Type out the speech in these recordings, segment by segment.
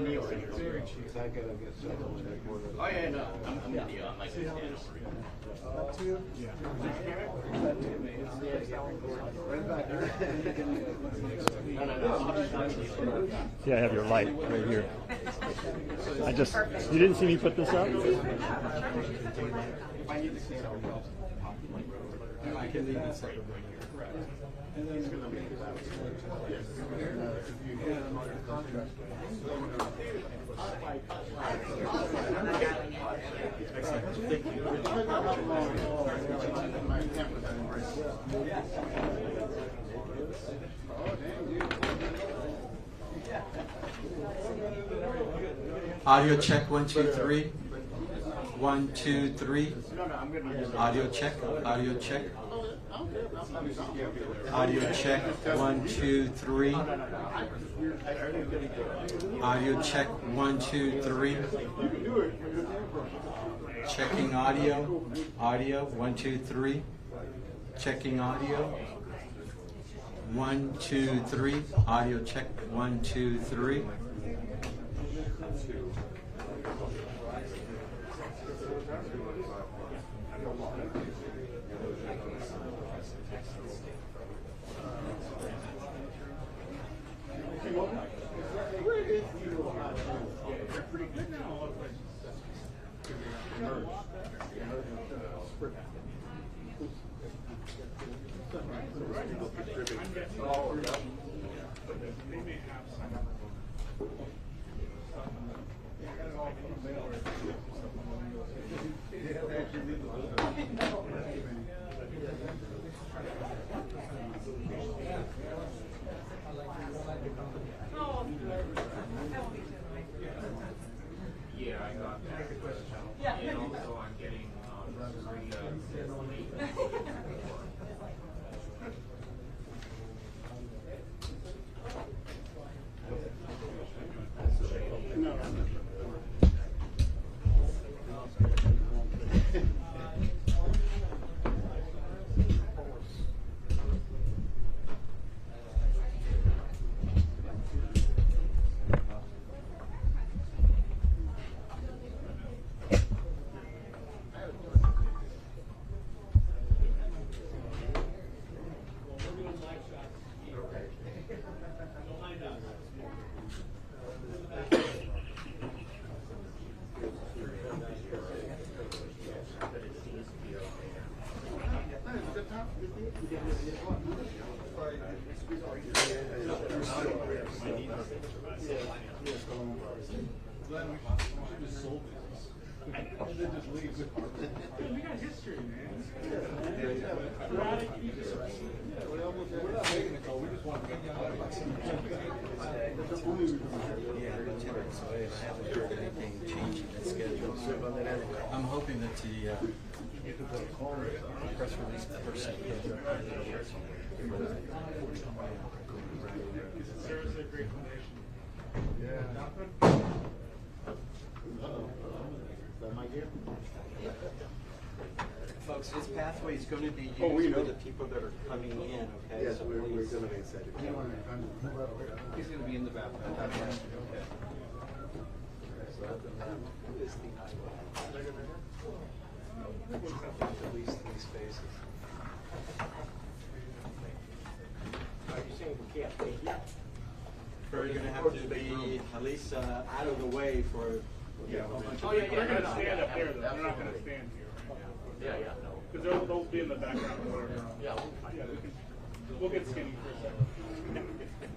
I'm Neil right here. Oh yeah, no, I'm Neil. I'm like stand over here. Up to you? Yeah. Yeah, I have your light right here. You didn't see me put this up? I can leave it separate right here. Correct. And then thank you. Audio check 1 2 3. 1 2 3. Audio check. Audio check. Audio check 1 2 3. Audio check 1 2 3. Checking audio. Audio 1 2 3. Checking audio. 1 2 3. Audio check 1 2 3. Yeah, I got that. Yeah. And also I'm getting we got history, man. I'm hoping that the press release person Serves a great foundation. Folks, this pathway is going to be used for the people that are coming in, okay? Yes, so we're please. going to be excited. He's going to be in the bathroom. Okay. This is the highway. At least 3 spaces. Are you saying we can't take it? We're going to have to be at least out of the way for. Yeah. They're going to stand up there, though. They're not going to stand here. Yeah, yeah, no. Because they'll be in the background or whatever. Yeah, We'll get skinny for a second.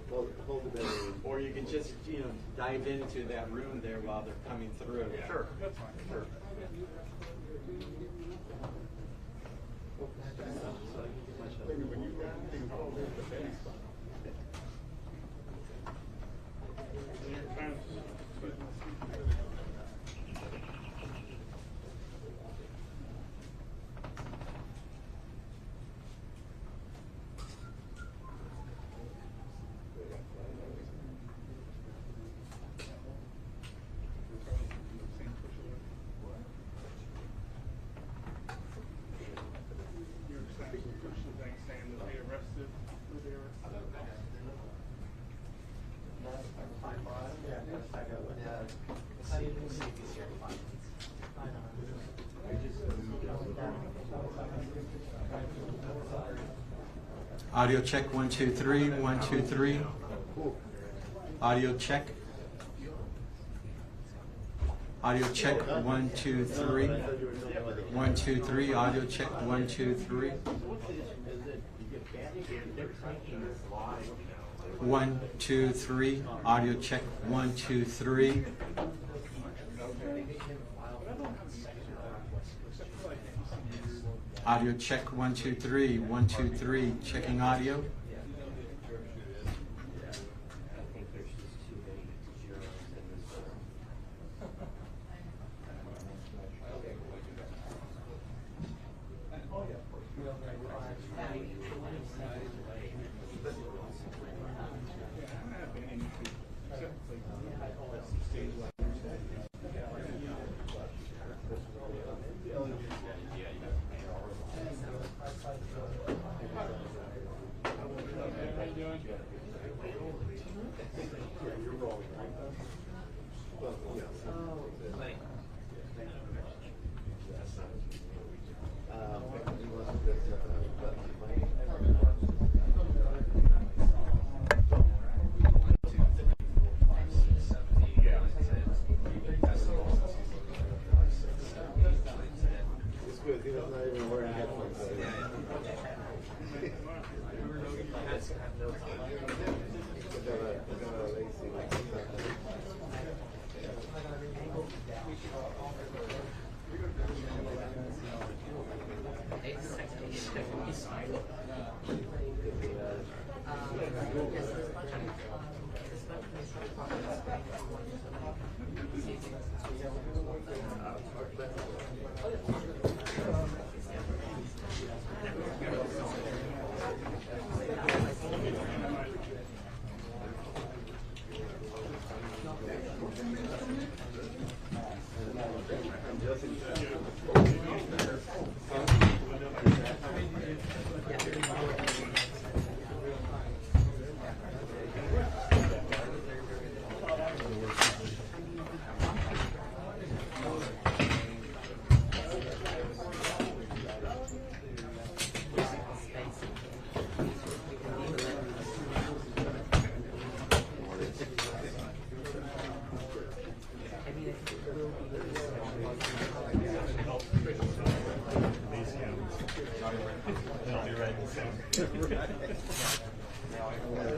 Hold the belly. Or you can just, dive into that room there while they're coming through. Yeah, Sure. That's fine. Sure. Audio check 1 2 3 1 2 3. Audio check. Audio check 1 2 3 1 2 3. Audio check 1 2 3 1 2 3. Audio check 1 2 3. Audio check 1 2 3 1 2 3. Checking audio.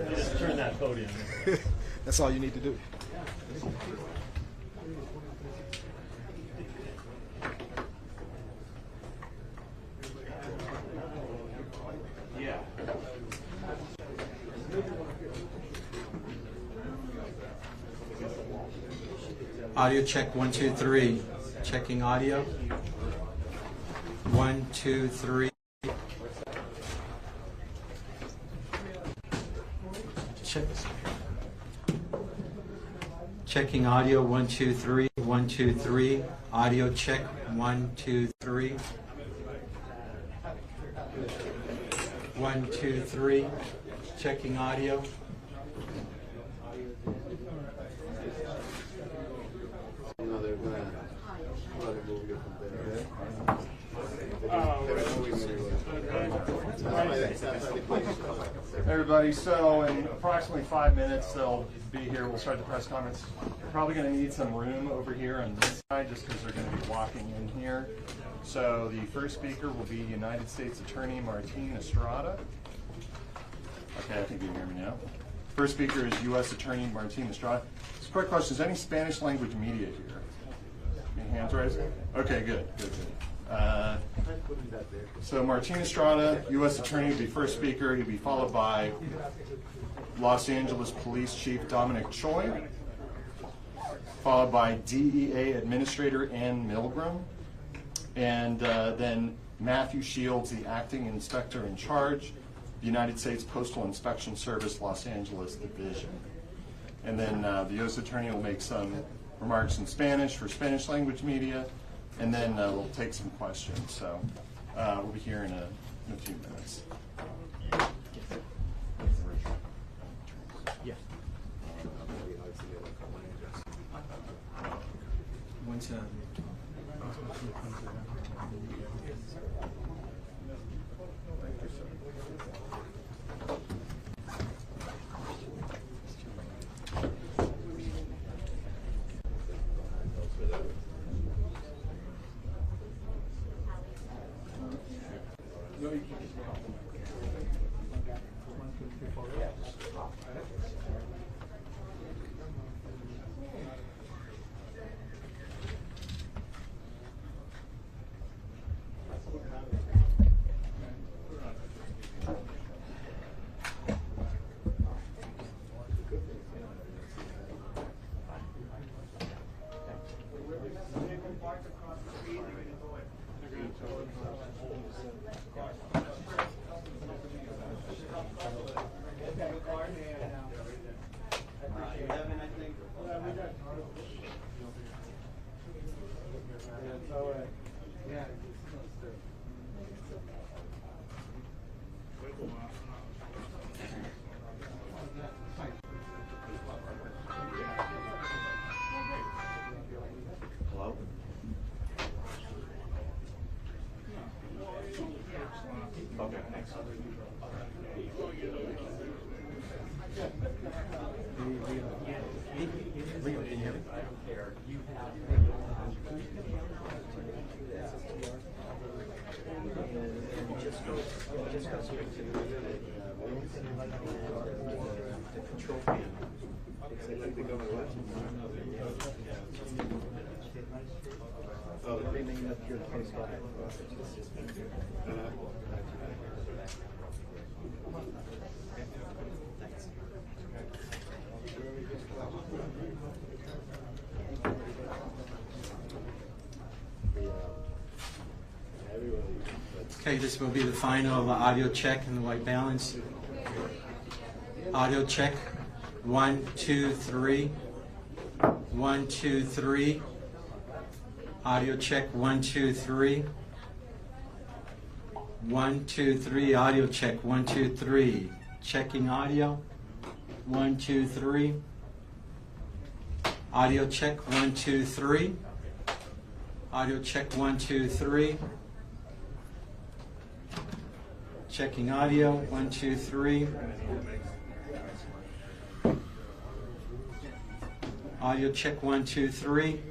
Just turn that podium. That's all you need to do. Audio check 1 2 3. Checking audio. 1 2 3. Check. Checking audio 1 2 3 1 2 3. Audio check 1 2 3. 1 2 3. Checking audio. Everybody, so in approximately 5 minutes they'll be here. We'll start the press conference. We're probably going to need some room over here on this side just because they're going to be walking in here. So the first speaker will be United States Attorney Martin Estrada. Okay, I think you can hear me now. First speaker is U.S. Attorney Martin Estrada. Just a quick question, is any Spanish language media here? Any hands raised? Okay, good. So Martin Estrada, U.S. Attorney, will be first speaker. He'll be followed by Los Angeles Police Chief Dominic Choi, followed by DEA Administrator Ann Milgram, and then Matthew Shields, the Acting Inspector in Charge, the United States Postal Inspection Service, Los Angeles Division. And then the U.S. Attorney will make some remarks in Spanish for Spanish language media, and then we'll take some questions. So we'll be here in a few minutes. Hello? Okay, thanks. Leo, can you hear me? Just go straight to the control panel. Oh, bringing up your Postal. Okay, this will be the final audio check in the white balance. Audio check. 1, 2, 3. 1, 2, 3. Audio check. 1, 2, 3. 1, 2, 3. Audio check. 1, 2, 3. Checking audio. 1, 2, 3. Audio check. 1, 2, 3. Audio check. 1, 2, 3. Checking audio. 1, 2, 3. Audio check. 1, 2, 3.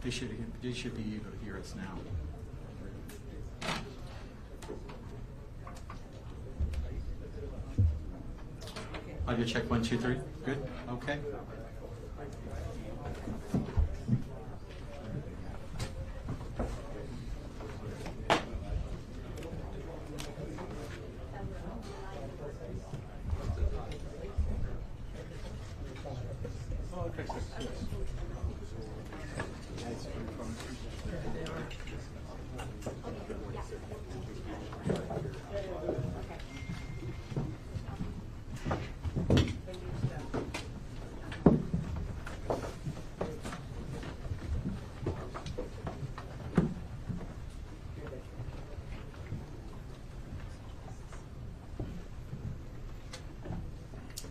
They should be able to hear us now. Audio check. 1, 2, 3. Good. Okay.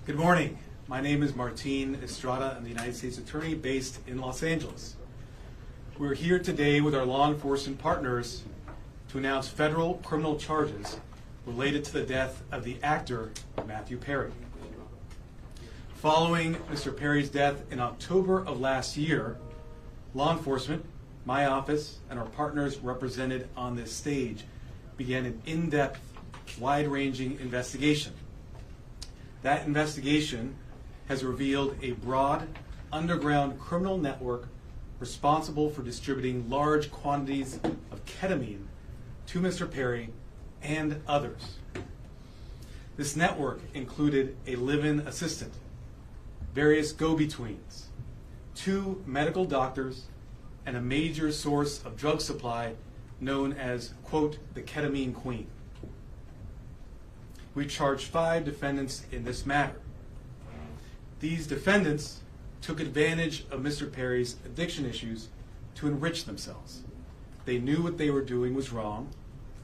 Good morning. My name is Martin Estrada. I'm the United States Attorney based in Los Angeles. We're here today with our law enforcement partners to announce federal criminal charges related to the death of the actor Matthew Perry. Following Mr. Perry's death in October of last year, law enforcement, my office, and our partners represented on this stage began an in-depth, wide-ranging investigation. That investigation has revealed a broad, underground criminal network responsible for distributing large quantities of ketamine to Mr. Perry and others. This network included a live-in assistant, various go-betweens, 2 medical doctors, and a major source of drug supply known as, quote, the ketamine queen. We charged 5 defendants in this matter. These defendants took advantage of Mr. Perry's addiction issues to enrich themselves. They knew what they were doing was wrong.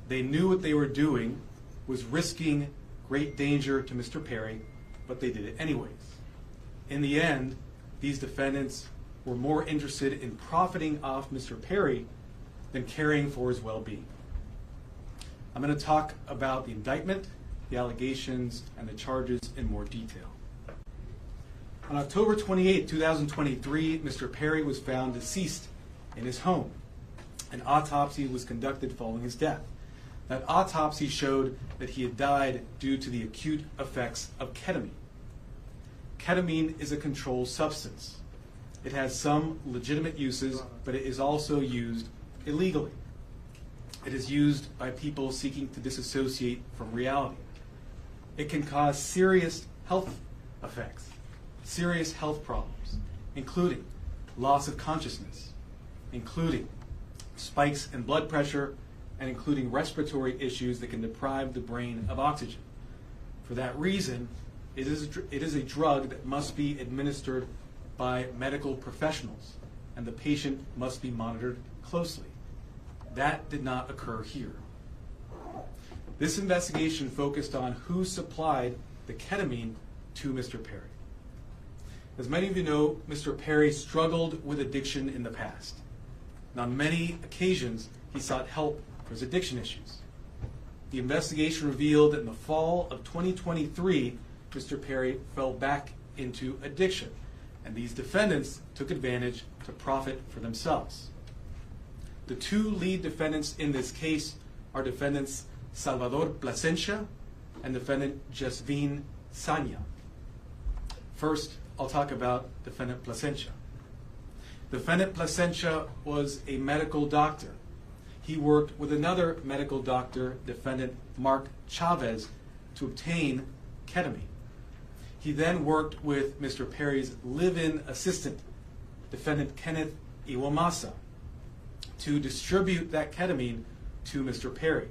They knew what they were doing was risking great danger to Mr. Perry, but they did it anyways. In the end, these defendants were more interested in profiting off Mr. Perry than caring for his well-being. I'm going to talk about the indictment, the allegations, and the charges in more detail. On October 28, 2023, Mr. Perry was found deceased in his home. An autopsy was conducted following his death. That autopsy showed that he had died due to the acute effects of ketamine. Ketamine is a controlled substance. It has some legitimate uses, but it is also used illegally. It is used by people seeking to disassociate from reality. It can cause serious health effects, serious health problems, including loss of consciousness, including spikes in blood pressure, and including respiratory issues that can deprive the brain of oxygen. For that reason, it is a drug that must be administered by medical professionals, and the patient must be monitored closely. That did not occur here. This investigation focused on who supplied the ketamine to Mr. Perry. As many of you know, Mr. Perry struggled with addiction in the past. And on many occasions, he sought help for his addiction issues. The investigation revealed that in the fall of 2023, Mr. Perry fell back into addiction, and these defendants took advantage to profit for themselves. The two lead defendants in this case are defendants Salvador Plasencia and defendant Jasvin Sanya. First, I'll talk about defendant Plasencia. Defendant Plasencia was a medical doctor. He worked with another medical doctor, defendant Mark Chavez, to obtain ketamine. He then worked with Mr. Perry's live-in assistant, defendant Kenneth Iwamasa, to distribute that ketamine to Mr. Perry.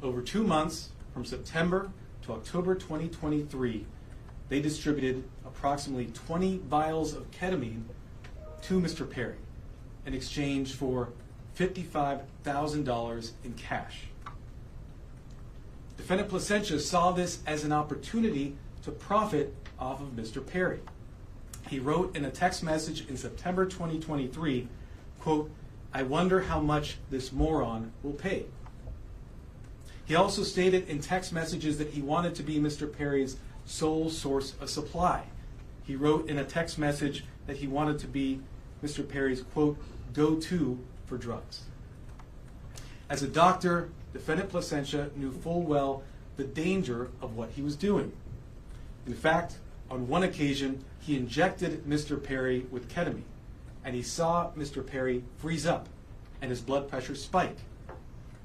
Over 2 months, from September to October 2023, they distributed approximately 20 vials of ketamine to Mr. Perry in exchange for $55,000 in cash. Defendant Plasencia saw this as an opportunity to profit off of Mr. Perry. He wrote in a text message in September 2023, quote, "I wonder how much this moron will pay." He also stated in text messages that he wanted to be Mr. Perry's sole source of supply. He wrote in a text message that he wanted to be Mr. Perry's, quote, "go-to for drugs." As a doctor, defendant Plasencia knew full well the danger of what he was doing. In fact, on one occasion, he injected Mr. Perry with ketamine, and he saw Mr. Perry freeze up and his blood pressure spike.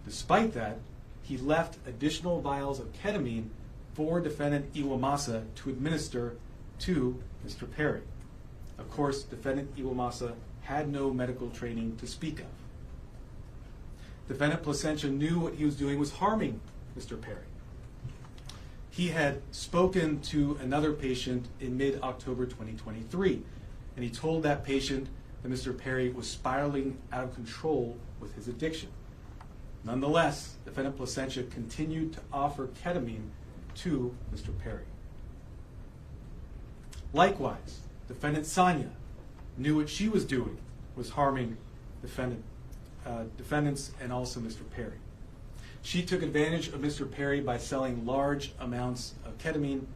Despite that, he left additional vials of ketamine for defendant Iwamasa to administer to Mr. Perry. Of course, defendant Iwamasa had no medical training to speak of. Defendant Plasencia knew what he was doing was harming Mr. Perry. He had spoken to another patient in mid-October 2023, and he told that patient that Mr. Perry was spiraling out of control with his addiction. Nonetheless, defendant Plasencia continued to offer ketamine to Mr. Perry. Likewise, defendant Sanya knew what she was doing was harming defendants and also Mr. Perry. She took advantage of Mr. Perry by selling large amounts of ketamine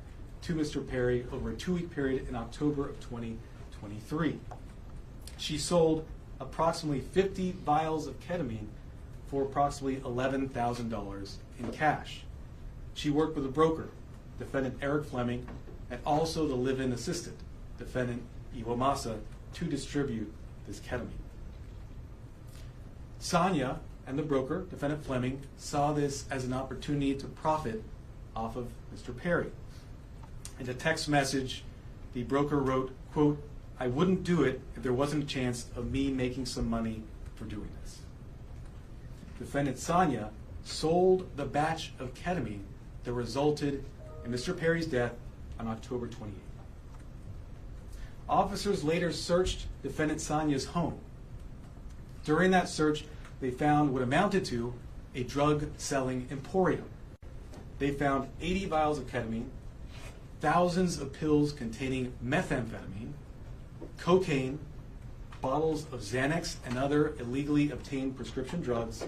to Mr. Perry over a 2-week period in October of 2023. She sold approximately 50 vials of ketamine for approximately $11,000 in cash. She worked with a broker, defendant Eric Fleming, and also the live-in assistant, defendant Iwamasa, to distribute this ketamine. Sanya and the broker, defendant Fleming, saw this as an opportunity to profit off of Mr. Perry. In a text message, the broker wrote, quote, "I wouldn't do it if there wasn't a chance of me making some money for doing this." Defendant Sanya sold the batch of ketamine that resulted in Mr. Perry's death on October 28th. Officers later searched defendant Sanya's home. During that search, they found what amounted to a drug-selling emporium. they found 80 vials of ketamine, thousands of pills containing methamphetamine, cocaine, bottles of Xanax and other illegally obtained prescription drugs,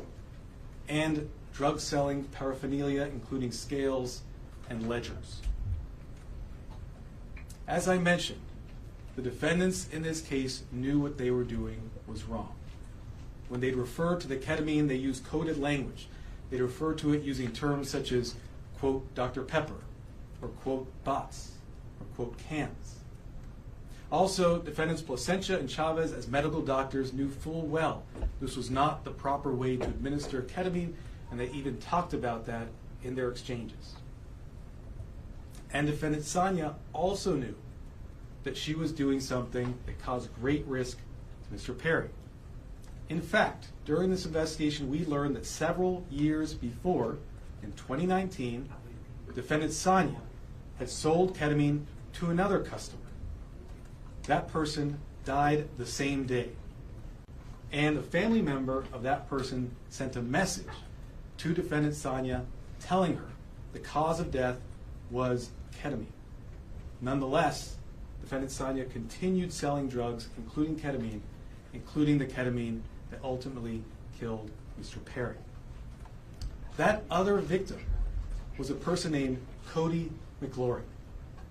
and drug-selling paraphernalia, including scales and ledgers. As I mentioned, the defendants in this case knew what they were doing was wrong. When they'd refer to the ketamine, they used coded language. They'd refer to it using terms such as, quote, Dr. Pepper, or quote, bots, or quote, cans. Also, defendants Placencia and Chavez, as medical doctors, knew full well this was not the proper way to administer ketamine, and they even talked about that in their exchanges. And defendant Sanya also knew that she was doing something that caused great risk to Mr. Perry. In fact, during this investigation, we learned that several years before, in 2019, defendant Sanya had sold ketamine to another customer. That person died the same day. And a family member of that person sent a message to defendant Sanya telling her the cause of death was ketamine. Nonetheless, defendant Sanya continued selling drugs, including the ketamine that ultimately killed Mr. Perry. That other victim was a person named Cody McGlory.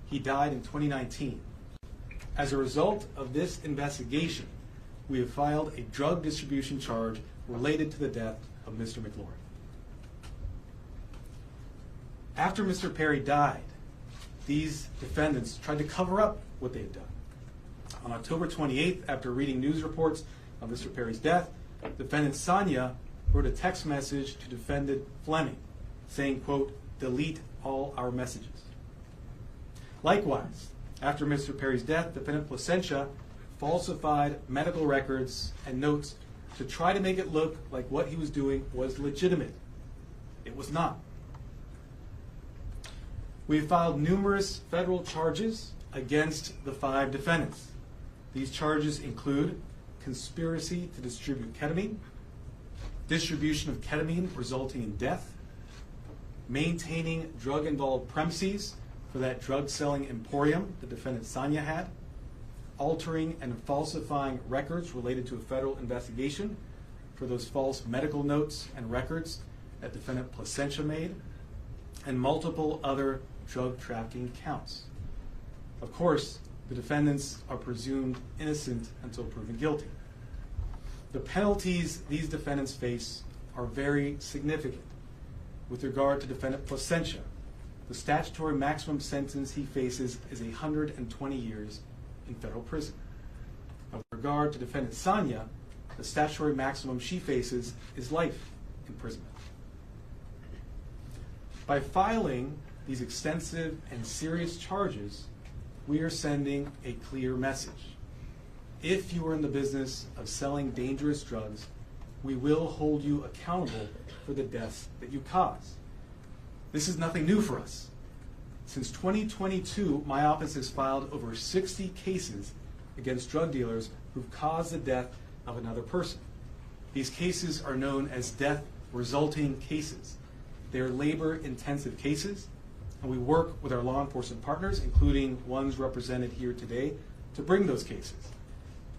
He died in 2019. As a result of this investigation, we have filed a drug distribution charge related to the death of Mr. McGlory. After Mr. Perry died, these defendants tried to cover up what they had done. On October 28th, after reading news reports of Mr. Perry's death, defendant Sanya wrote a text message to defendant Fleming saying, quote, delete all our messages. Likewise, after Mr. Perry's death, defendant Placencia falsified medical records and notes to try to make it look like what he was doing was legitimate. It was not. We have filed numerous federal charges against the 5 defendants. These charges include conspiracy to distribute ketamine, distribution of ketamine resulting in death, maintaining drug-involved premises for that drug-selling emporium the defendant Sanya had, altering and falsifying records related to a federal investigation for those false medical notes and records that defendant Placencia made, and multiple other drug trafficking counts. Of course, the defendants are presumed innocent until proven guilty. The penalties these defendants face are very significant. With regard to defendant Placencia, the statutory maximum sentence he faces is 120 years in federal prison. With regard to defendant Sanya, the statutory maximum she faces is life imprisonment. By filing these extensive and serious charges, we are sending a clear message. If you are in the business of selling dangerous drugs, we will hold you accountable for the deaths that you cause. This is nothing new for us. Since 2022, my office has filed over 60 cases against drug dealers who've caused the death of another person. These cases are known as death resulting cases. They are labor-intensive cases, and we work with our law enforcement partners, including ones represented here today, to bring those cases.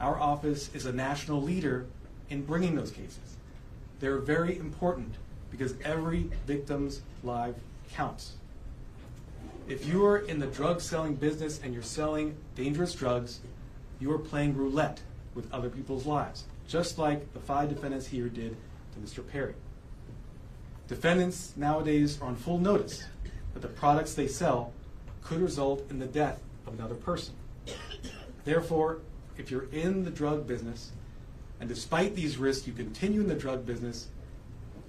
Our office is a national leader in bringing those cases. They're very important because every victim's life counts. If you are in the drug selling business and you're selling dangerous drugs, you are playing roulette with other people's lives, just like the 5 defendants here did to Mr. Perry. Defendants nowadays are on full notice that the products they sell could result in the death of another person. Therefore, if you're in the drug business, and despite these risks you continue in the drug business,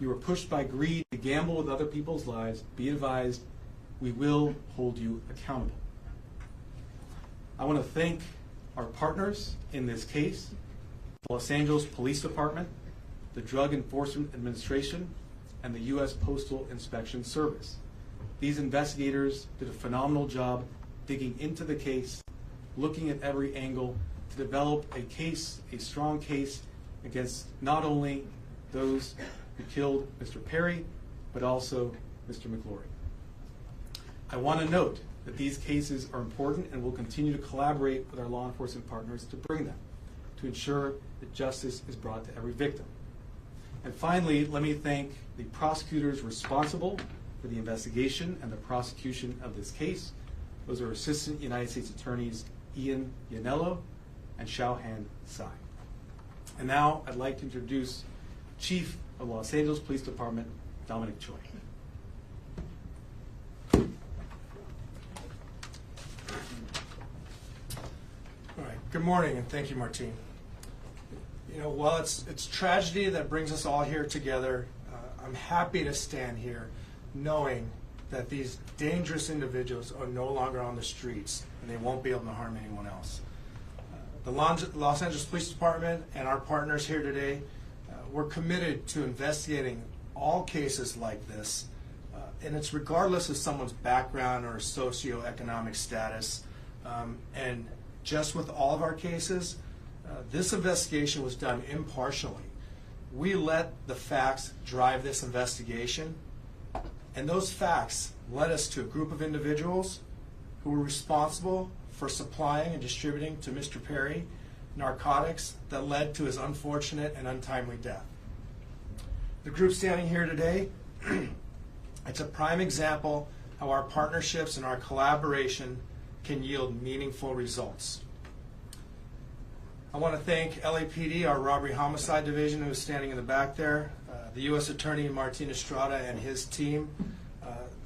you are pushed by greed to gamble with other people's lives, be advised, we will hold you accountable. I want to thank our partners in this case, the Los Angeles Police Department, the Drug Enforcement Administration, and the U.S. Postal Inspection Service. These investigators did a phenomenal job digging into the case, looking at every angle to develop a case, a strong case, against not only those who killed Mr. Perry, but also Mr. McGlory. I want to note that these cases are important and will continue to collaborate with our law enforcement partners to bring them, to ensure that justice is brought to every victim. And finally, let me thank the prosecutors responsible for the investigation and the prosecution of this case. Those are Assistant United States Attorneys Ian Yanello and Xiaohan Tsai. And now I'd like to introduce Chief of Los Angeles Police Department, Dominic Choi. All right. Good morning, and thank you, Martine. You know, while it's tragedy that brings us all here together, I'm happy to stand here knowing that these dangerous individuals are no longer on the streets and they won't be able to harm anyone else. The Los Angeles Police Department and our partners here today, we're committed to investigating all cases like this, and it's regardless of someone's background or socioeconomic status. And just with all of our cases, this investigation was done impartially. We let the facts drive this investigation, and those facts led us to a group of individuals who were responsible for supplying and distributing to Mr. Perry narcotics that led to his unfortunate and untimely death. The group standing here today, it's a prime example how our partnerships and our collaboration can yield meaningful results. I want to thank LAPD, our Robbery Homicide Division, who is standing in the back there, the U.S. Attorney Martin Estrada and his team,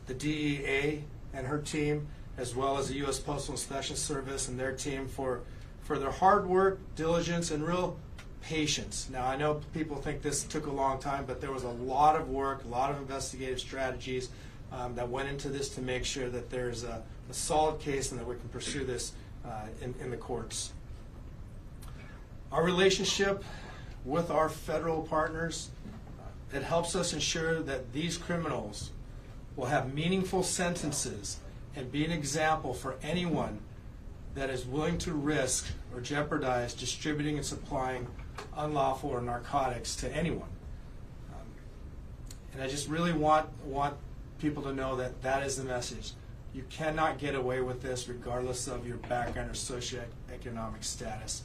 the DEA and her team, as well as the U.S. Postal Inspection Service and their team for their hard work, diligence, and real patience. Now, I know people think this took a long time, but there was a lot of work, a lot of investigative strategies that went into this to make sure that there's a solid case and that we can pursue this in the courts. Our relationship with our federal partners, it helps us ensure that these criminals will have meaningful sentences and be an example for anyone that is willing to risk or jeopardize distributing and supplying unlawful or narcotics to anyone. And I just really want people to know that that is the message. You cannot get away with this regardless of your background or socioeconomic status.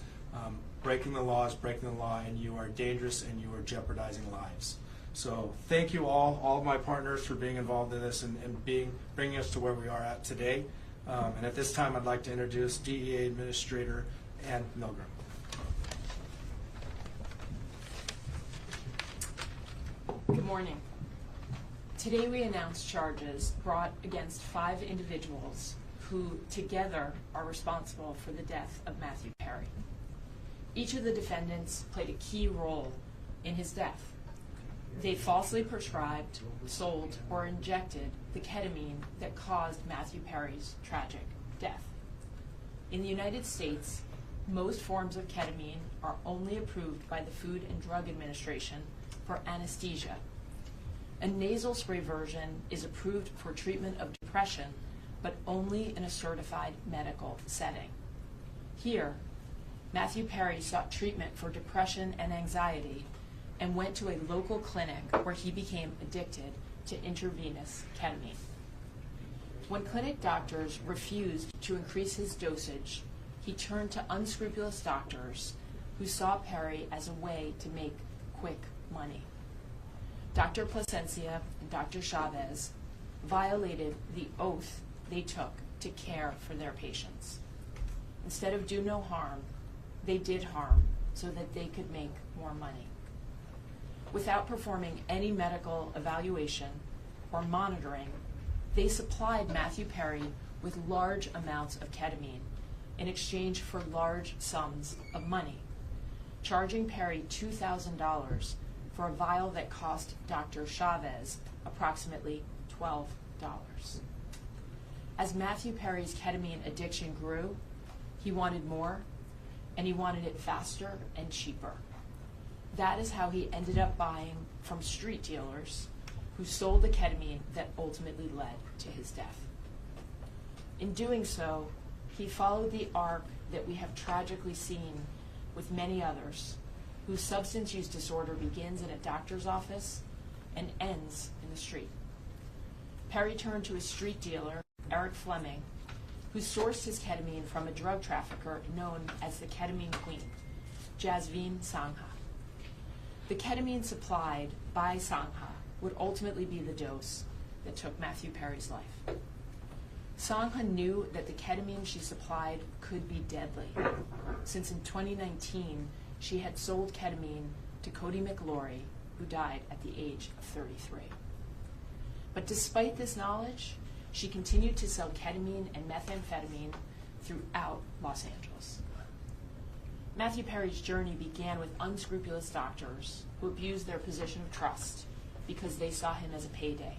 Breaking the law is breaking the law, and you are dangerous and you are jeopardizing lives. So thank you all of my partners for being involved in this and bringing us to where we are at today. And at this time, I'd like to introduce DEA Administrator Ann Milgram. Good morning. Today we announce charges brought against 5 individuals who together are responsible for the death of Matthew Perry. Each of the defendants played a key role in his death. They falsely prescribed, sold, or injected the ketamine that caused Matthew Perry's tragic death. In the United States, most forms of ketamine are only approved by the Food and Drug Administration for anesthesia. A nasal spray version is approved for treatment of depression, but only in a certified medical setting. Here, Matthew Perry sought treatment for depression and anxiety and went to a local clinic where he became addicted to intravenous ketamine. When clinic doctors refused to increase his dosage, he turned to unscrupulous doctors who saw Perry as a way to make quick money. Dr. Plasencia and Dr. Chavez violated the oath they took to care for their patients. Instead of do no harm, they did harm so that they could make more money. Without performing any medical evaluation or monitoring, they supplied Matthew Perry with large amounts of ketamine in exchange for large sums of money, charging Perry $2,000 for a vial that cost Dr. Chavez approximately $12. As Matthew Perry's ketamine addiction grew, he wanted more, and he wanted it faster and cheaper. That is how he ended up buying from street dealers who sold the ketamine that ultimately led to his death. In doing so, he followed the arc that we have tragically seen with many others, whose substance use disorder begins in a doctor's office and ends in the street. Perry turned to a street dealer Eric Fleming, who sourced his ketamine from a drug trafficker known as the Ketamine Queen, Jasveen Sangha. The ketamine supplied by Sangha would ultimately be the dose that took Matthew Perry's life. Sangha knew that the ketamine she supplied could be deadly, since in 2019 she had sold ketamine to Cody McLaury, who died at the age of 33. But despite this knowledge, she continued to sell ketamine and methamphetamine throughout Los Angeles. Matthew Perry's journey began with unscrupulous doctors who abused their position of trust because they saw him as a payday,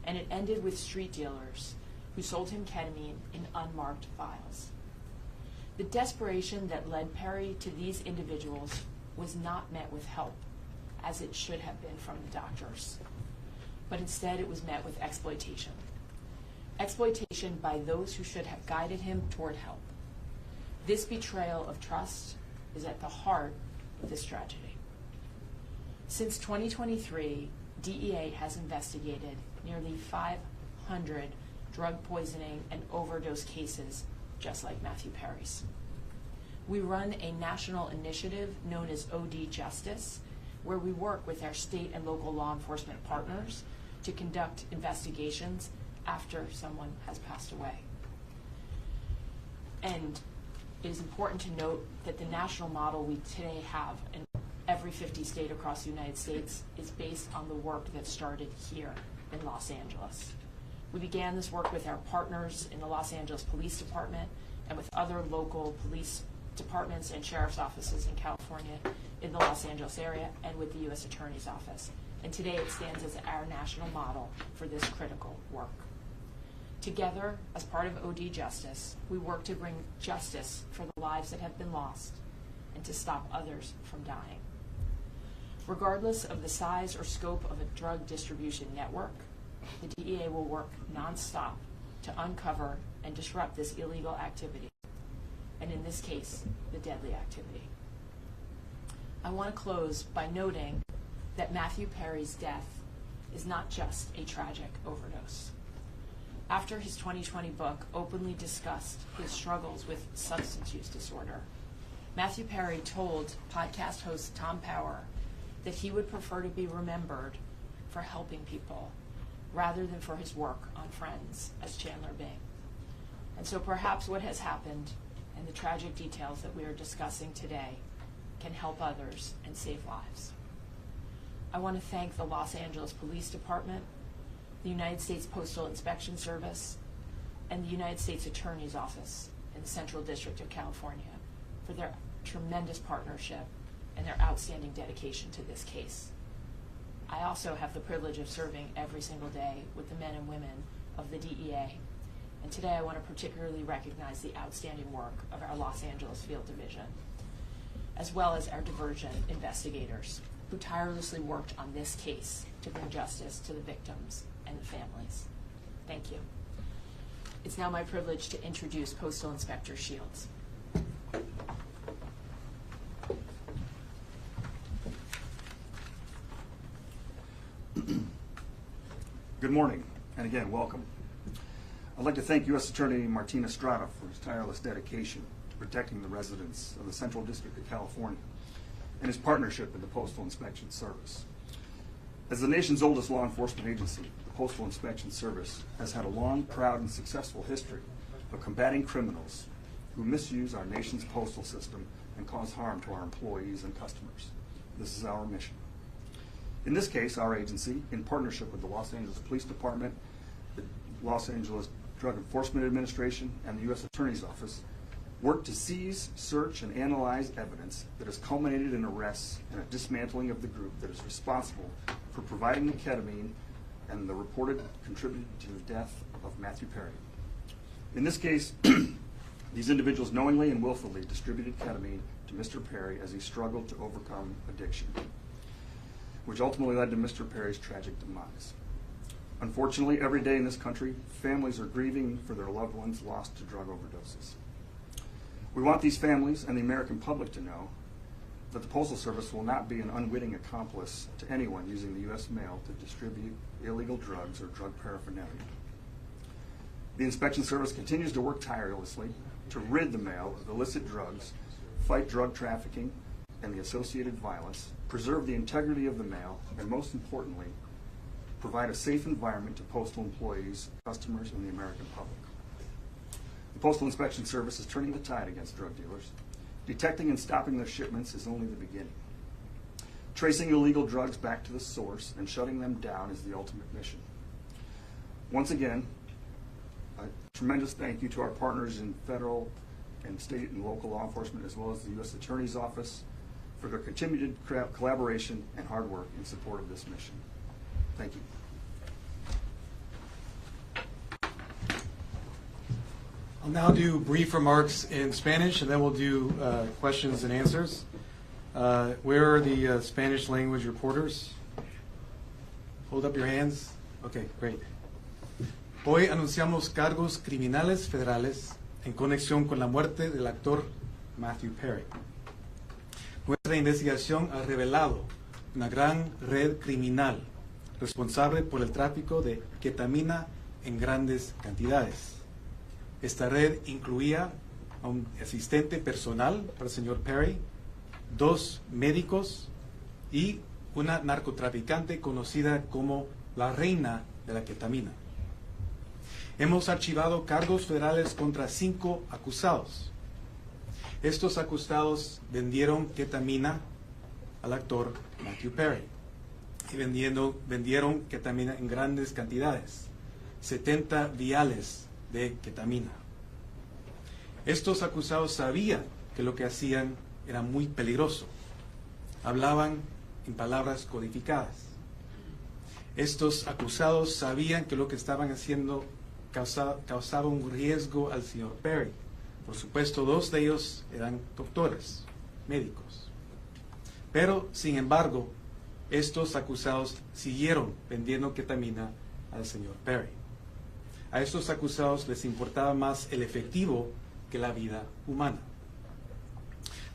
and it ended with street dealers who sold him ketamine in unmarked vials. The desperation that led Perry to these individuals was not met with help, as it should have been from the doctors, but instead it was met with exploitation. Exploitation by those who should have guided him toward help. This betrayal of trust is at the heart of this tragedy. Since 2023, DEA has investigated nearly 500 drug poisoning and overdose cases just like Matthew Perry's. We run a national initiative known as OD Justice, where we work with our state and local law enforcement partners to conduct investigations after someone has passed away. And it is important to note that the national model we today have in every 50 state across the United States is based on the work that started here in Los Angeles. We began this work with our partners in the Los Angeles Police Department and with other local police departments and sheriff's offices in California, in the Los Angeles area, and with the U.S. Attorney's Office. And today it stands as our national model for this critical work. Together, as part of OD Justice, we work to bring justice for the lives that have been lost and to stop others from dying. Regardless of the size or scope of a drug distribution network, the DEA will work nonstop to uncover and disrupt this illegal activity, and in this case, the deadly activity. I want to close by noting that Matthew Perry's death is not just a tragic overdose. After his 2020 book openly discussed his struggles with substance use disorder, Matthew Perry told podcast host Tom Power that he would prefer to be remembered for helping people rather than for his work on Friends as Chandler Bing. And so perhaps what has happened and the tragic details that we are discussing today can help others and save lives. I want to thank the Los Angeles Police Department, the United States Postal Inspection Service, and the United States Attorney's Office in the Central District of California for their tremendous partnership and their outstanding dedication to this case. I also have the privilege of serving every single day with the men and women of the DEA, and today I want to particularly recognize the outstanding work of our Los Angeles Field Division, as well as our diversion investigators who tirelessly worked on this case to bring justice to the victims and the families. Thank you. It's now my privilege to introduce Postal Inspector Shields. Good morning, and again, welcome. I'd like to thank U.S. Attorney Martin Estrada for his tireless dedication to protecting the residents of the Central District of California and his partnership in the Postal Inspection Service. As the nation's oldest law enforcement agency, the Postal Inspection Service has had a long, proud, and successful history of combating criminals who misuse our nation's postal system and cause harm to our employees and customers. This is our mission. In this case, our agency, in partnership with the Los Angeles Police Department, the Los Angeles Drug Enforcement Administration, and the U.S. Attorney's Office, worked to seize, search, and analyze evidence that has culminated in arrests and a dismantling of the group that is responsible for providing the ketamine and the reported contributed to the death of Matthew Perry. In this case, these individuals knowingly and willfully distributed ketamine to Mr. Perry as he struggled to overcome addiction, which ultimately led to Mr. Perry's tragic demise. Unfortunately, every day in this country, families are grieving for their loved ones lost to drug overdoses. We want these families and the American public to know that the Postal Service will not be an unwitting accomplice to anyone using the U.S. mail to distribute illegal drugs or drug paraphernalia. The inspection service continues to work tirelessly to rid the mail of illicit drugs, fight drug trafficking and the associated violence, preserve the integrity of the mail, and most importantly, provide a safe environment to postal employees, customers, and the American public. The Postal Inspection Service is turning the tide against drug dealers. Detecting and stopping their shipments is only the beginning. Tracing illegal drugs back to the source and shutting them down is the ultimate mission. Once again, a tremendous thank you to our partners in federal and state and local law enforcement, as well as the U.S. Attorney's Office, for their continued collaboration and hard work in support of this mission. Thank you. I'll now do brief remarks in Spanish, and then we'll do questions and answers. Where are the Spanish language reporters? Hold up your hands. Okay, great. Hoy anunciamos cargos criminales federales en conexión con la muerte del actor Matthew Perry. Nuestra investigación ha revelado una gran red criminal responsable por el tráfico de ketamina en grandes cantidades. Esta red incluía a un asistente personal para el señor Perry, 2 médicos y una narcotraficante conocida como la reina de la ketamina. Hemos archivado cargos federales contra 5 acusados. Estos acusados vendieron ketamina al actor Matthew Perry y vendieron ketamina en grandes cantidades, 70 viales de ketamina. Estos acusados sabían que lo que hacían era muy peligroso. Hablaban en palabras codificadas. Estos acusados sabían que lo que estaban haciendo causaba un riesgo al señor Perry. Por supuesto, 2 de ellos eran doctores, médicos. Pero, sin embargo, estos acusados siguieron vendiendo ketamina al señor Perry. A estos acusados les importaba más el efectivo que la vida humana.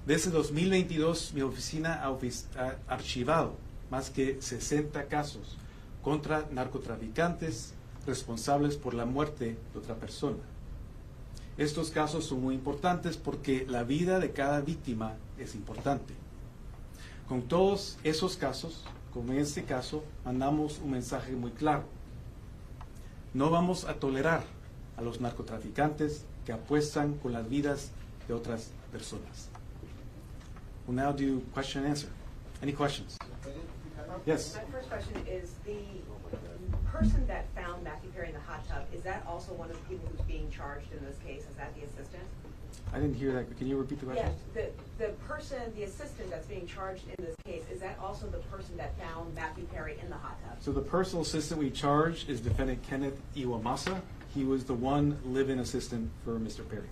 Desde 2022, mi oficina ha archivado más que 60 casos contra narcotraficantes responsables por la muerte de otra persona. Estos casos son muy importantes porque la vida de cada víctima es importante. Con todos esos casos, como en este caso, mandamos un mensaje muy claro. No vamos a tolerar a los narcotraficantes que apuestan con las vidas de otras personas. We'll now do question and answer. Any questions? Yes. My first question is, the person that found Matthew Perry in the hot tub, is that also one of the people who's being charged in this case? Is that the assistant? I didn't hear that. Can you repeat the question? Yes. The person, the assistant that's being charged in this case, is that also the person that found Matthew Perry in the hot tub? So the personal assistant we charged is defendant Kenneth Iwamasa. He was the one live-in assistant for Mr. Perry.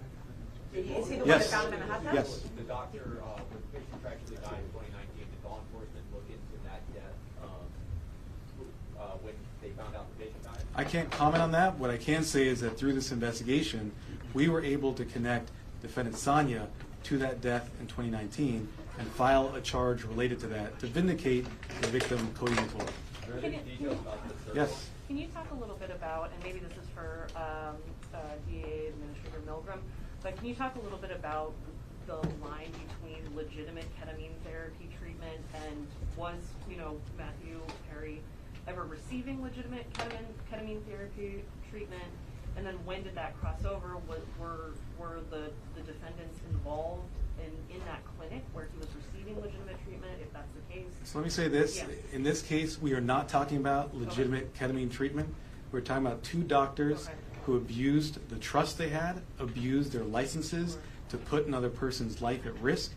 Is he the one Yes. that found him in the hot tub? Yes. The doctor, when the patient tragically died in 2019, did law enforcement look into that death when they found out the patient died? I can't comment on that. What I can say is that through this investigation, we were able to connect defendant Sonia to that death in 2019 and file a charge related to that to vindicate the victim, Cody McClure. Are there any details about the search? Yes. Can you talk a little bit about, and maybe this is for DA Administrator Milgram, but can you talk a little bit about the line between legitimate ketamine therapy treatment and was, Matthew Perry ever receiving legitimate ketamine therapy treatment? And then when did that cross over? Were the defendants involved in that clinic where he was receiving legitimate treatment, if that's the case? So let me say this. Yes. In this case, we are not talking about legitimate ketamine treatment. We're talking about 2 doctors who abused the trust they had, abused their licenses to put another person's life at risk.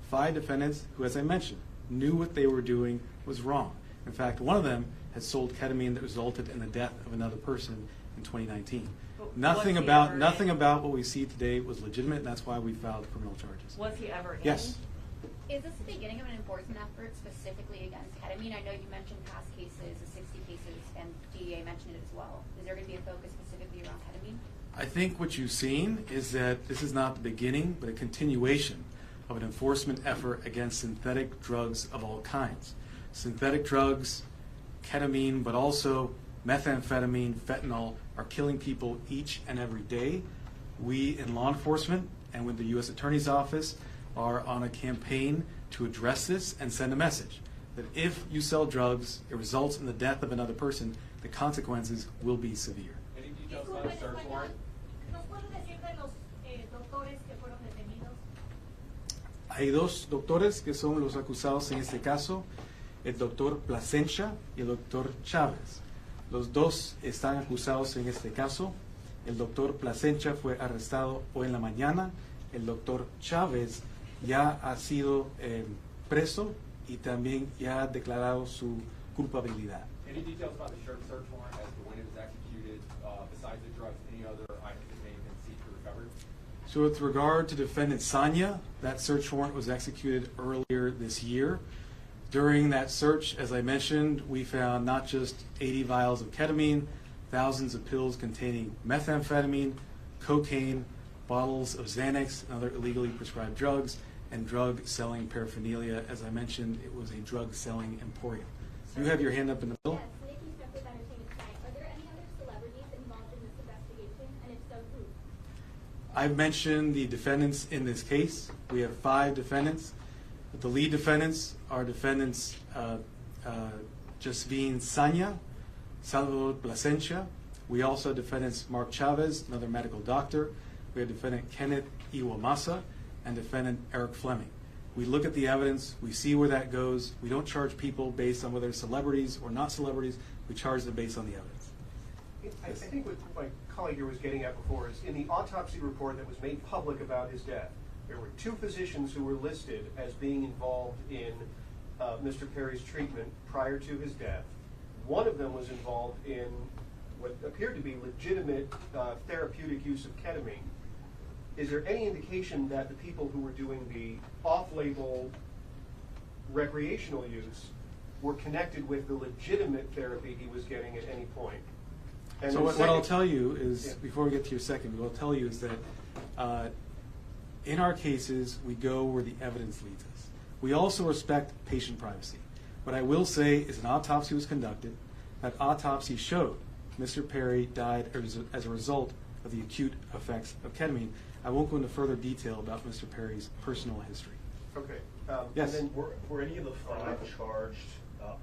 5 defendants who, as I mentioned, knew what they were doing was wrong. In fact, one of them had sold ketamine that resulted in the death of another person in 2019. Nothing about what we see today was legitimate, and that's why we filed criminal charges. Was he ever in? Yes. Is this the beginning of an enforcement effort specifically against ketamine? I know you mentioned past cases, the 60 cases, and DEA mentioned it as well. Is there going to be a focus specifically around ketamine? I think what you've seen is that this is not the beginning, but a continuation of an enforcement effort against synthetic drugs of all kinds. Synthetic drugs, ketamine, but also methamphetamine, fentanyl are killing people each and every day. We in law enforcement and with the U.S. Attorney's Office are on a campaign to address this and send a message that if you sell drugs, it results in the death of another person, the consequences will be severe. Any details about the search warrant? Hay dos doctores que son los acusados en este caso, el doctor Plasencia y el doctor Chávez. Los dos están acusados en este caso. El doctor Plasencia fue arrestado hoy en la mañana. El doctor Chávez ya ha sido preso y también ya ha declarado su culpabilidad. Any details about the search warrant as to when it was executed, besides the drugs, any other items that may have been seized or recovered? So with regard to defendant Sanya, that search warrant was executed earlier this year. During that search, as I mentioned, we found not just 80 vials of ketamine, thousands of pills containing methamphetamine, cocaine, bottles of Xanax and other illegally prescribed drugs, and drug-selling paraphernalia. As I mentioned, it was a drug-selling emporium. You have your hand up in the middle. Yes, Nikki Smith with Entertainment Tonight. Are there any other celebrities involved in this investigation, and if so, who? I've mentioned the defendants in this case. We have 5 defendants. The lead defendants are defendants Jasvin Sanya, Salvador Plasencia. We also have defendants Mark Chavez, another medical doctor. We have defendant Kenneth Iwamasa and defendant Eric Fleming. We look at the evidence, we see where that goes. We don't charge people based on whether they're celebrities or not celebrities. We charge them based on the evidence. I think what my colleague here was getting at before is in the autopsy report that was made public about his death, there were 2 physicians who were listed as being involved in Mr. Perry's treatment prior to his death. One of them was involved in what appeared to be legitimate therapeutic use of ketamine. Is there any indication that the people who were doing the off-label recreational use were connected with the legitimate therapy he was getting at any point? And So then what I'll second- tell you is, Yeah. before we get to your second, what I'll tell you is that in our cases, we go where the evidence leads us. We also respect patient privacy. What I will say is an autopsy was conducted. That autopsy showed Mr. Perry died as a result of the acute effects of ketamine. I won't go into further detail about Mr. Perry's personal history. Okay. Yes. And then Were any of the 5 charged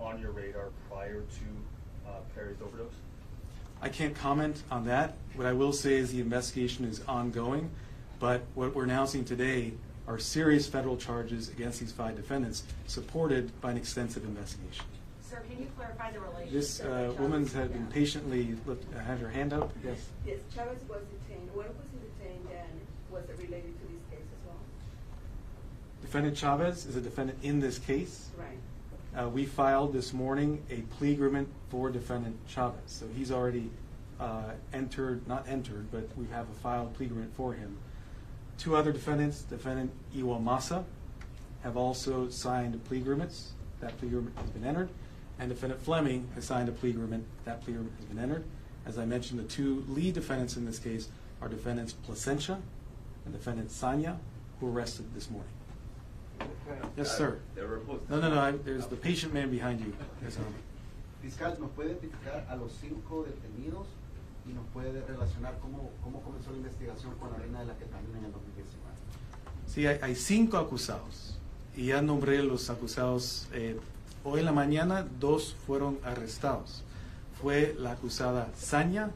on your radar prior to Perry's overdose? I can't comment on that. What I will say is the investigation is ongoing, but what we're announcing today are serious federal charges against these 5 defendants, supported by an extensive investigation. Sir, can you clarify the relationship? This woman had been patiently had her hand up. Yes. Yes, Chavez was detained. When was he detained, and was it related to this case as well? Defendant Chavez is a defendant in this case. Right. We filed this morning a plea agreement for defendant Chavez. So he's already not entered, but we have a filed plea agreement for him. 2 other defendants, defendant Iwamasa, have also signed plea agreements. That plea agreement has been entered. And defendant Fleming has signed a plea agreement. That plea agreement has been entered. As I mentioned, the 2 lead defendants in this case are defendants Plasencia and defendant Sanya, who were arrested this morning. Yes, sir. No. There's the patient man behind you. Yes, sir. Fiscal, ¿nos puede identificar a los 5 detenidos y nos puede relacionar cómo comenzó la investigación con la reina de la ketamina en el 2019? Sí, hay 5 acusados y ya nombré los acusados. Hoy en la mañana 2 fueron arrestados. Fue la acusada Sanya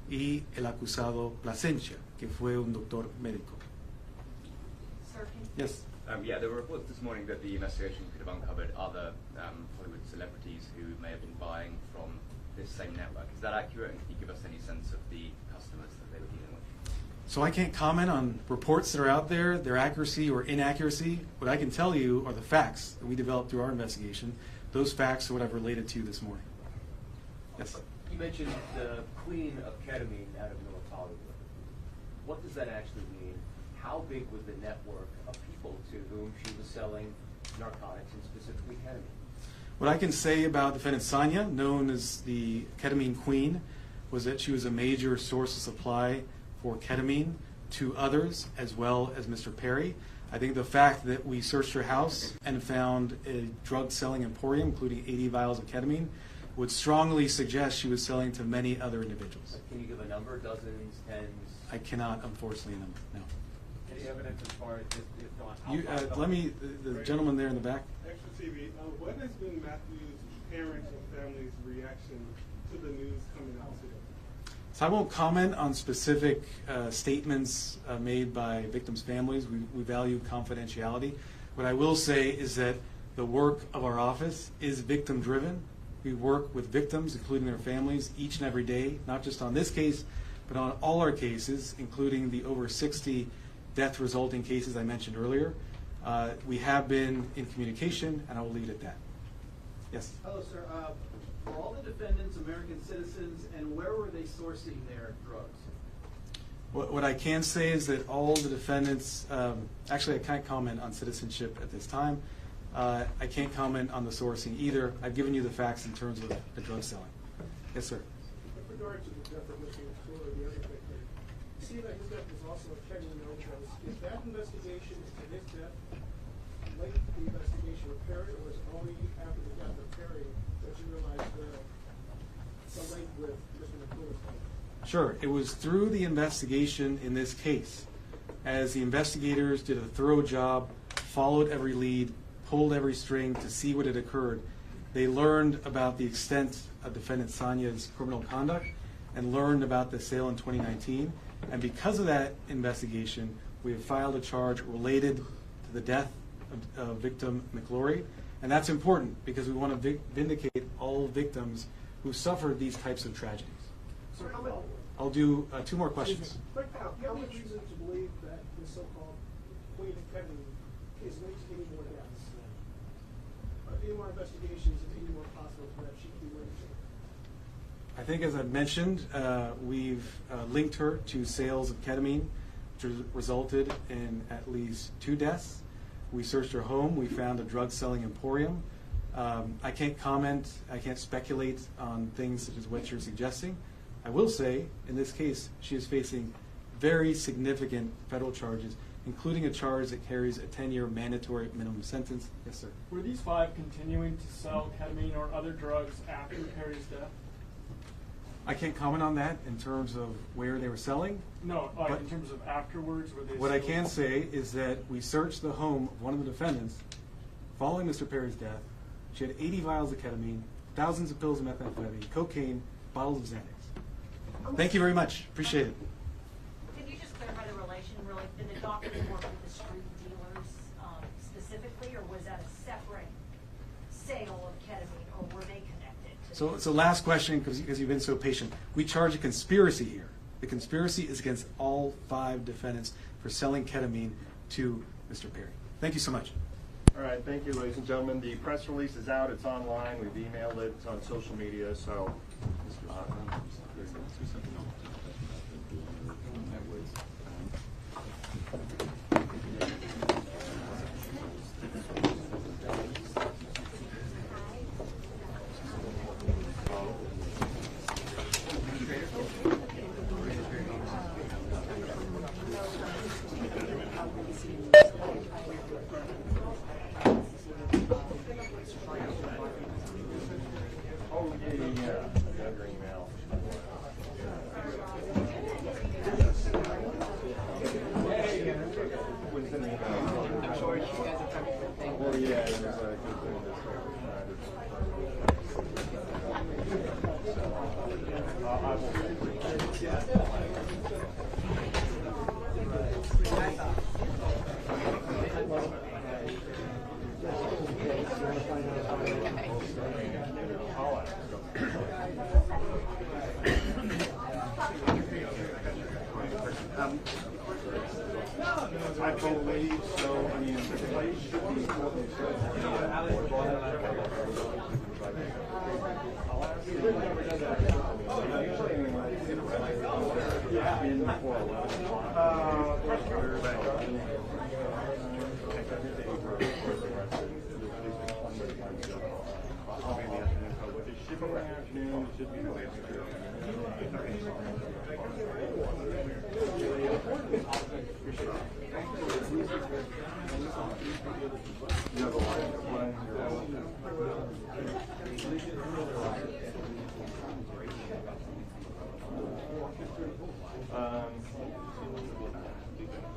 y el acusado Plasencia, que fue un doctor médico. Sir, Yes. Yeah, there were reports this morning that the investigation could have uncovered other Hollywood celebrities who may have been buying from this same network. Is that accurate? And can you give us any sense of the customers that they were dealing with? So I can't comment on reports that are out there, their accuracy or inaccuracy. What I can tell you are the facts that we developed through our investigation. Those facts are what I've related to you this morning. Yes. You mentioned the queen of ketamine out of North Hollywood. What does that actually mean? How big was the network of people to whom she was selling narcotics, and specifically ketamine? What I can say about defendant Sanya, known as the ketamine queen, was that she was a major source of supply for ketamine to others as well as Mr. Perry. I think the fact that we searched her house and found a drug-selling emporium, including 80 vials of ketamine, would strongly suggest she was selling to many other individuals. Can you give a number, dozens, tens? I cannot, unfortunately, number, no. Any evidence as far as if not? You, let me, the gentleman there in the back. Extra TV, what has been Matthew's parents or family's reaction to the news coming out today? So I won't comment on specific statements made by victims' families. We value confidentiality. What I will say is that the work of our office is victim-driven. We work with victims, including their families, each and every day, not just on this case, but on all our cases, including the over 60 death-resulting cases I mentioned earlier. We have been in communication, and I will leave it at that. Yes? Hello, sir. Were all the defendants American citizens, and where were they sourcing their drugs? What I can say is that all the defendants, actually I can't comment on citizenship at this time. I can't comment on the sourcing either. I've given you the facts in terms of the drug selling. Yes, sir. With regard to the death of Mr. McClure, the other victim, you see that his death was also a ketamine overdose. Is that investigation into his death linked to the investigation of Perry, or was it only after the death of Perry that you realized the link with Mr. McClure's death? Sure. It was through the investigation in this case, as the investigators did a thorough job, followed every lead, pulled every string to see what had occurred. They learned about the extent of defendant Sonia's criminal conduct and learned about the sale in 2019. And because of that investigation, we have filed a charge related to the death of victim McClure. And that's important because we want to vindicate all victims who suffered these types of tragedies. So how many, I'll do 2 more questions. how much reason to believe that the so-called queen of ketamine is linked to any more deaths? Any more investigations and any more possible that she could be linked to? I think, as I've mentioned, we've linked her to sales of ketamine, which resulted in at least 2 deaths. We searched her home. We found a drug-selling emporium. I can't comment. I can't speculate on things such as what you're suggesting. I will say, in this case, she is facing very significant federal charges, including a charge that carries a 10-year mandatory minimum sentence. Yes, sir. Were these 5 continuing to sell ketamine or other drugs after Perry's death? I can't comment on that in terms of where they were selling. No, like in terms of afterwards, were they What I still... can say is that we searched the home of one of the defendants following Mr. Perry's death. She had 80 vials of ketamine, thousands of pills of methamphetamine, cocaine, bottles of Xanax. Thank you very much. Appreciate it. Can you just clarify the relation, really? Did the doctors work with the street dealers specifically, or was that a separate sale of ketamine, or were they connected? So last question, because you've been so patient. We charge a conspiracy here. The conspiracy is against all 5 defendants for selling ketamine to Mr. Perry. Thank you so much. All right, thank you, ladies and gentlemen. The press release is out. It's online. We've emailed it. It's on social media. So. I believe so. I mean, the place should be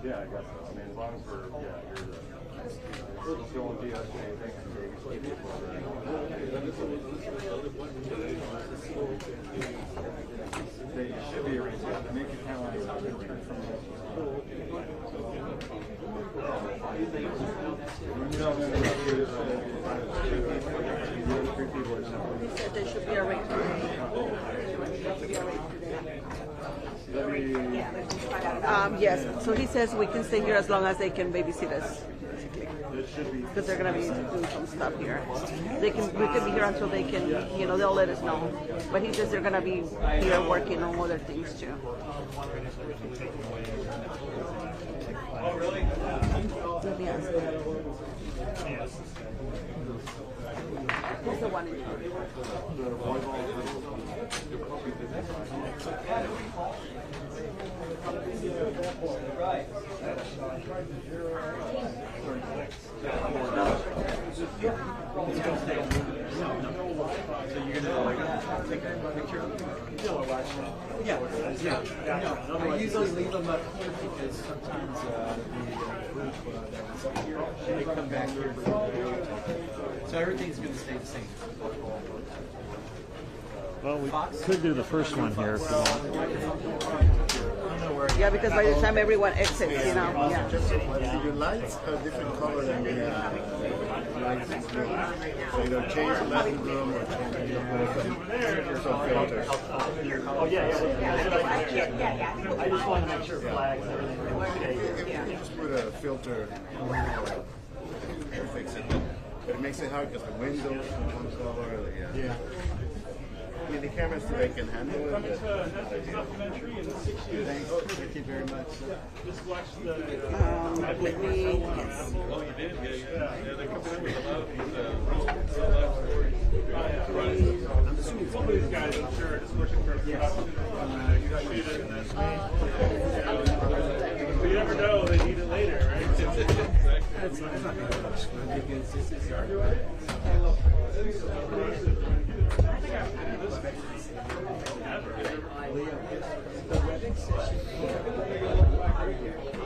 Yeah, I guess so. I mean, as long as we're, yeah, you're the still with us, they should be arranged. They make it kind of like something from He said they should be arranged today. Yes, so he says we can stay here as long as they can babysit us, basically. Because they're gonna be doing some stuff here. We can be here until they can, they'll let us know. But he says they're gonna be here working on other things too. Oh, really? Let me ask. Who's the one in So you're gonna take a picture of them? Yeah. No, I usually leave them up here because sometimes the group that was here, they come back here. So everything's gonna stay the same. Well, we could do the first one here if you want. Yeah, because by the time everyone exits, yeah. Just your lights are different color than the lights in blue. So either change the light in room or change some filters. Oh, yeah. I just want to make sure flags and everything are okay. Just put a filter and fix it. But it makes it hard because the windows are one color. Yeah. I mean, the cameras today can handle it. Coming to Netflix documentary in 6 years. Thank you very much. Just watch the. Let me. Yes. Oh, you did? Yeah, they're coming up with a lot of these real-life stories. Some of these guys, I'm sure, are just working for a production. You got shoot it and that's me. But you never know, they need it later, right? That's not because this is our. The wedding session.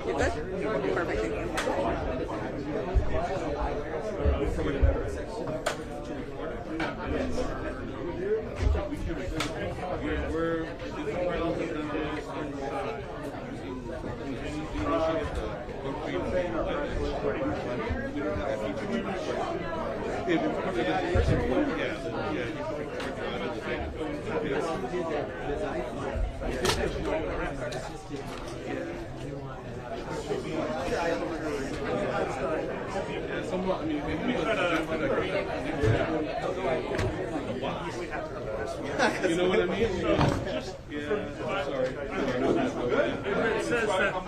You good? Perfect. You know what I mean? Sorry. It says that the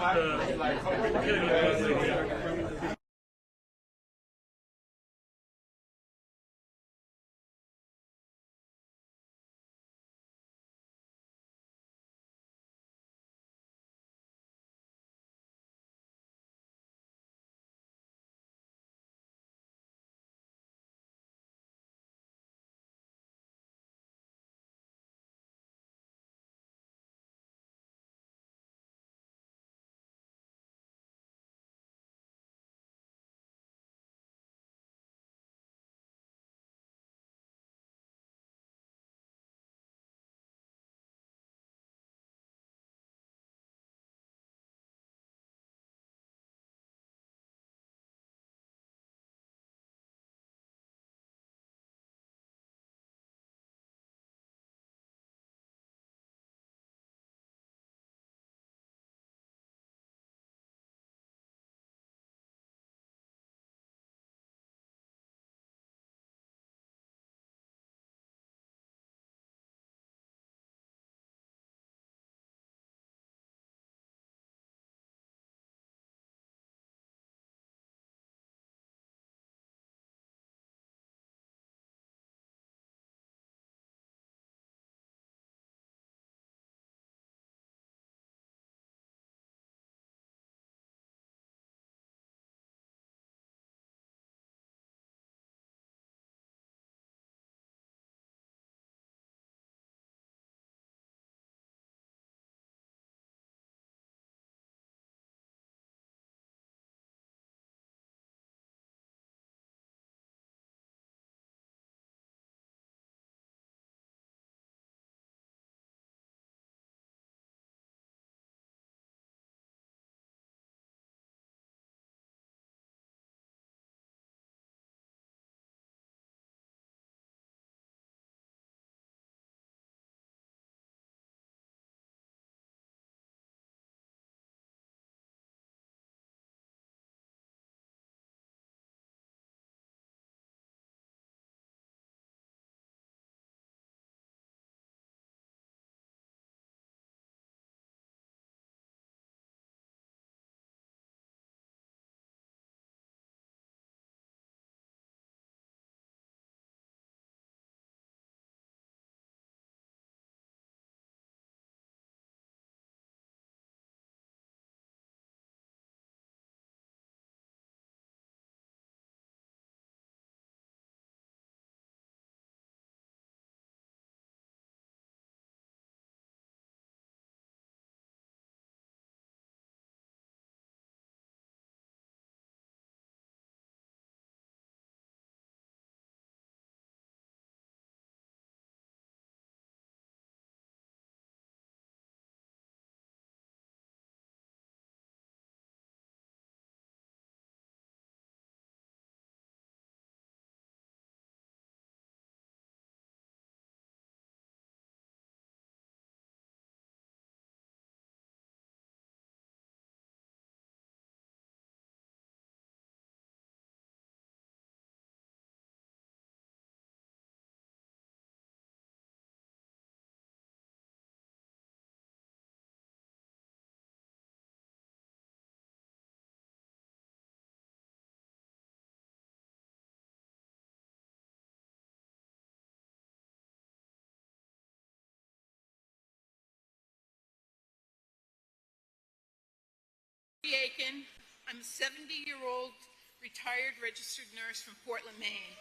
Aiken. I'm a 70-year-old retired registered nurse from Portland, Maine,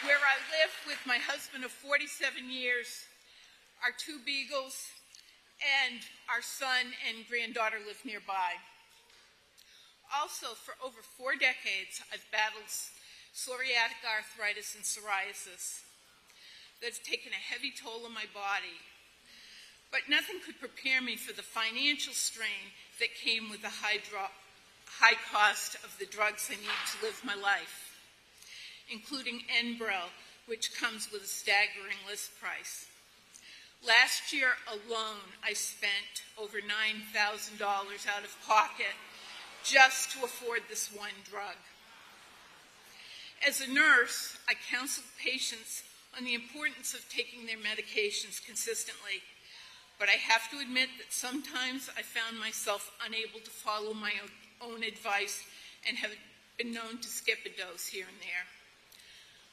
where I live with my husband of 47 years, our 2 beagles, and our son and granddaughter live nearby. Also, for over 4 decades, I've battled psoriatic arthritis and psoriasis that have taken a heavy toll on my body. But nothing could prepare me for the financial strain that came with the high cost of the drugs I need to live my life, including Enbrel, which comes with a staggering list price. Last year alone, I spent over $9,000 out of pocket just to afford this one drug. As a nurse, I counsel patients on the importance of taking their medications consistently, but I have to admit that sometimes I found myself unable to follow my own advice and have been known to skip a dose here and there.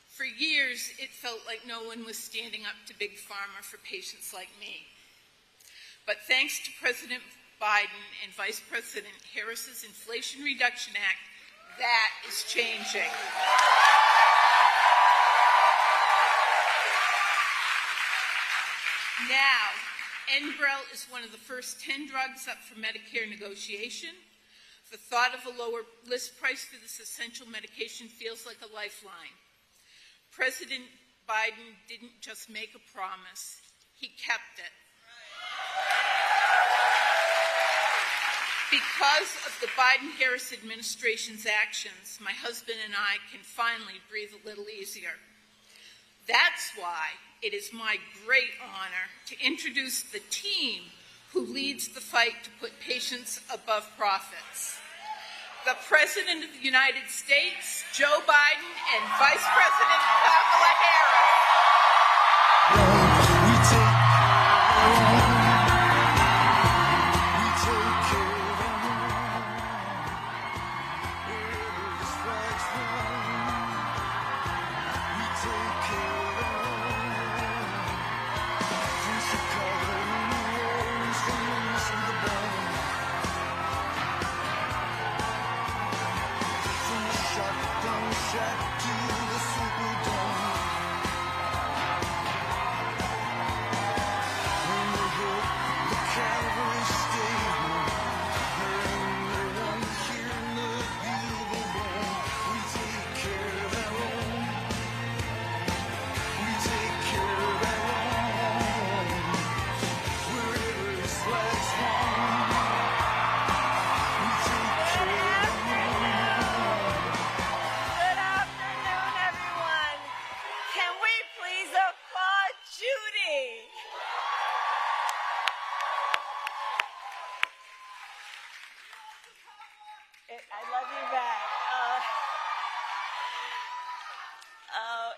For years, it felt like no one was standing up to Big Pharma for patients like me. But thanks to President Biden and Vice President Harris's Inflation Reduction Act, that is changing. Now, Enbrel is one of the first 10 drugs up for Medicare negotiation. The thought of a lower list price for this essential medication feels like a lifeline. President Biden didn't just make a promise, he kept it. Because of the Biden-Harris administration's actions, my husband and I can finally breathe a little easier. That's why it is my great honor to introduce the team who leads the fight to put patients above profits. The President of the United States, Joe Biden, and Vice President Kamala Harris.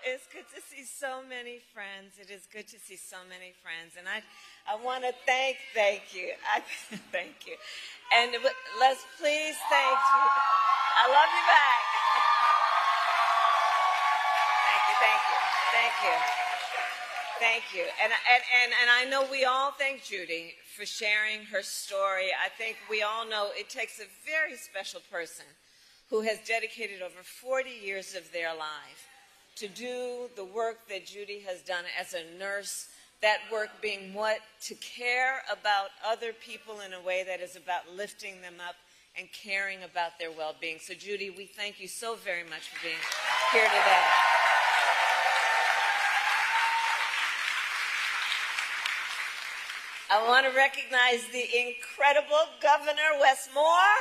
It's good to see so many friends. It is good to see so many friends. And I want to thank you. Thank you. And let's please thank you. I love you back. Thank you. And I know we all thank Judy for sharing her story. I think we all know it takes a very special person who has dedicated over 40 years of their life to do the work that Judy has done as a nurse, that work being what? To care about other people in a way that is about lifting them up and caring about their well-being. So Judy, we thank you so very much for being here today. I want to recognize the incredible Governor Wes Moore.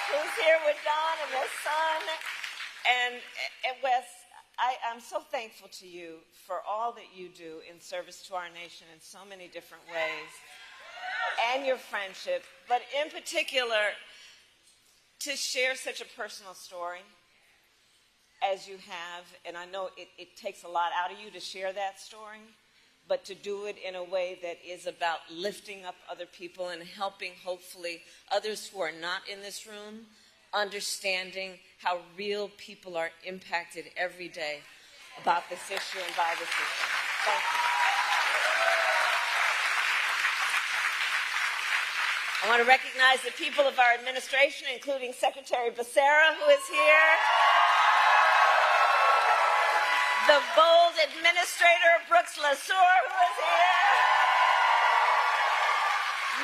Who's here with Don and their son. And Wes, I'm so thankful to you for all that you do in service to our nation in so many different ways, and your friendship, but in particular, to share such a personal story as you have. And I know it takes a lot out of you to share that story, but to do it in a way that is about lifting up other people and helping, hopefully, others who are not in this room, understanding how real people are impacted every day about this issue and by this issue. Thank you. I want to recognize the people of our administration, including Secretary Becerra, who is here, the bold administrator, Brooks LaSure, who is here,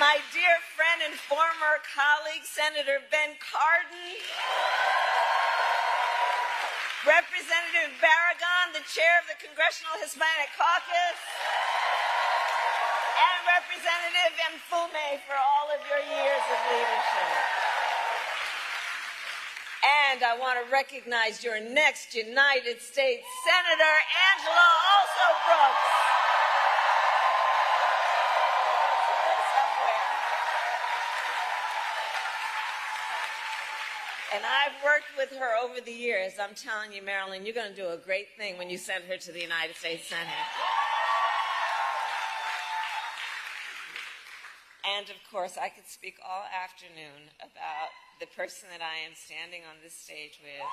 my dear friend and former colleague, Senator Ben Cardin, Representative Barragan, the chair of the Congressional Hispanic Caucus, and Representative Mfume for all of your years of leadership. And I want to recognize your next United States Senator, Angela Also Brooks. And I've worked with her over the years. I'm telling you, Marilyn, you're going to do a great thing when you send her to the United States Senate. And of course, I could speak all afternoon about the person that I am standing on this stage with.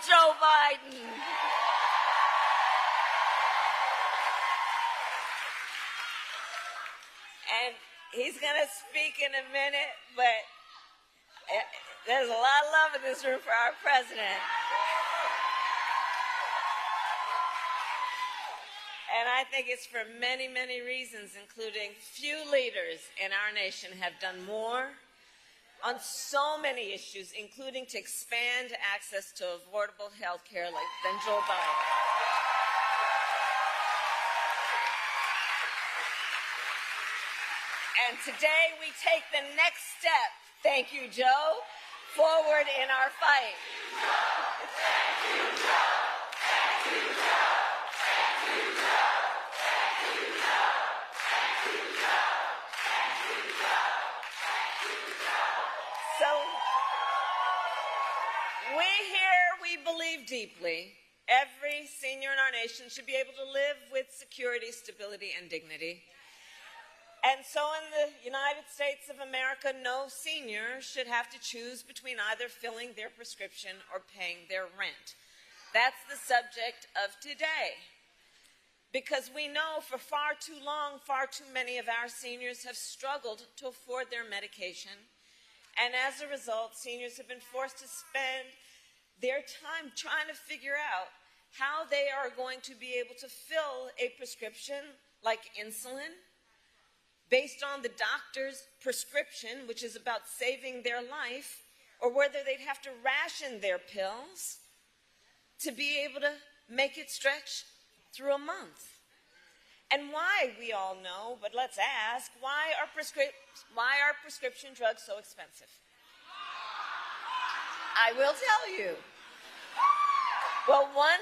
Joe Biden. And he's going to speak in a minute, but there's a lot of love in this room for our president. And I think it's for many, many reasons, including few leaders in our nation have done more on so many issues, including to expand access to affordable health care than Joe Biden. And today we take the next step, thank you, Joe, forward in our fight. Thank you, Joe. Thank you, Joe. Thank you, Joe. Thank you, Joe. Thank you, Joe. Thank you, Joe. Thank you, Joe. So, we believe deeply every senior in our nation should be able to live with security, stability, and dignity. And so in the United States of America, no senior should have to choose between either filling their prescription or paying their rent. That's the subject of today. Because we know for far too long, far too many of our seniors have struggled to afford their medication. And as a result, seniors have been forced to spend their time trying to figure out how they are going to be able to fill a prescription like insulin based on the doctor's prescription, which is about saving their life, or whether they'd have to ration their pills to be able to make it stretch through a month. And why, we all know, but let's ask, why are prescription drugs so expensive? I will tell you. Well, one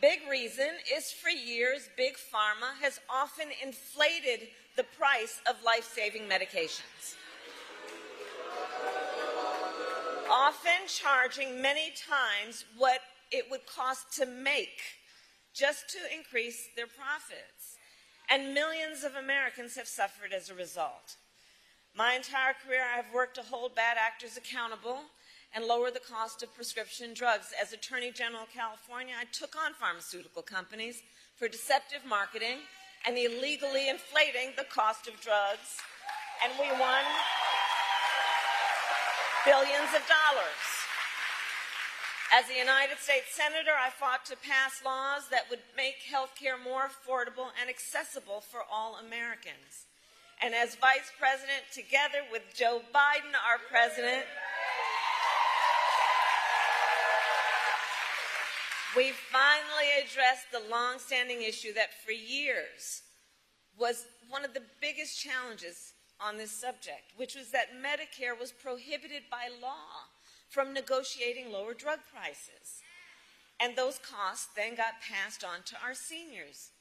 big reason is for years, Big Pharma has often inflated the price of life-saving medications, often charging many times what it would cost to make just to increase their profits. And millions of Americans have suffered as a result. My entire career, I have worked to hold bad actors accountable and lower the cost of prescription drugs. As Attorney General of California, I took on pharmaceutical companies for deceptive marketing and illegally inflating the cost of drugs, and we won billions of dollars. As a United States Senator, I fought to pass laws that would make health care more affordable and accessible for all Americans. And as Vice President, together with Joe Biden, our president, We finally addressed the long-standing issue that for years was one of the biggest challenges on this subject, which was that Medicare was prohibited by law from negotiating lower drug prices. And those costs then got passed on to our seniors,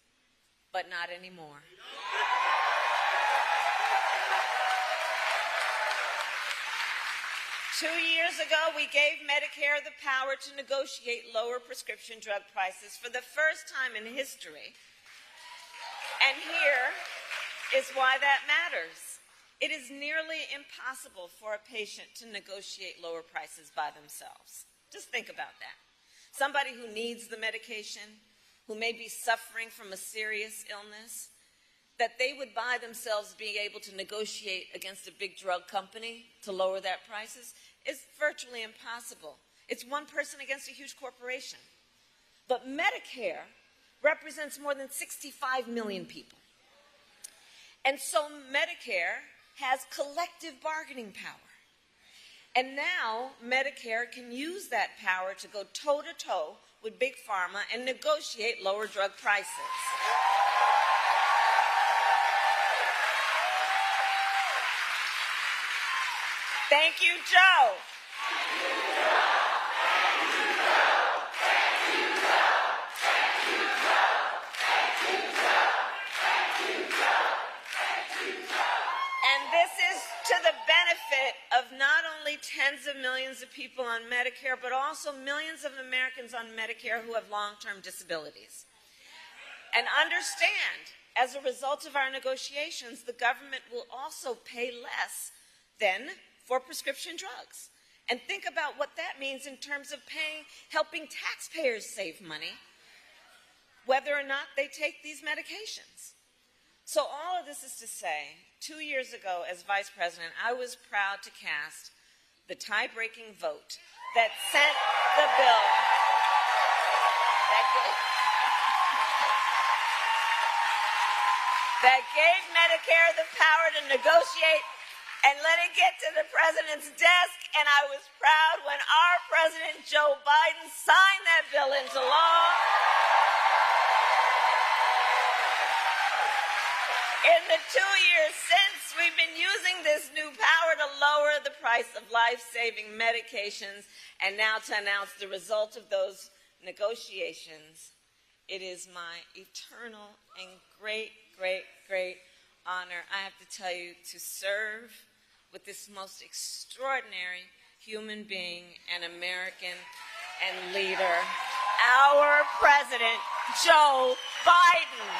but not anymore. Two years ago, we gave Medicare the power to negotiate lower prescription drug prices for the first time in history. And here is why that matters. It is nearly impossible for a patient to negotiate lower prices by themselves. Just think about that. Somebody who needs the medication, who may be suffering from a serious illness, that they would by themselves be able to negotiate against a big drug company to lower their prices is virtually impossible. It's one person against a huge corporation. But Medicare represents more than 65 million people. And so Medicare has collective bargaining power. And now Medicare can use that power to go toe-to-toe with Big Pharma and negotiate lower drug prices. Thank you, Joe. And this is to the benefit of not only tens of millions of people on Medicare, but also millions of Americans on Medicare who have long-term disabilities. And understand, as a result of our negotiations, the government will also pay less than for prescription drugs. And think about what that means in terms of helping taxpayers save money, whether or not they take these medications. So all of this is to say, 2 years ago as vice president, I was proud to cast the tie-breaking vote that sent the bill that gave Medicare the power to negotiate and let it get to the president's desk, and I was proud when our president, Joe Biden, signed that bill into law. In the 2 years since, we've been using this new power to lower the price of life-saving medications, and now to announce the result of those negotiations, it is my eternal and great, great, great honor, I have to tell you, to serve with this most extraordinary human being and American and leader, our President, Joe Biden.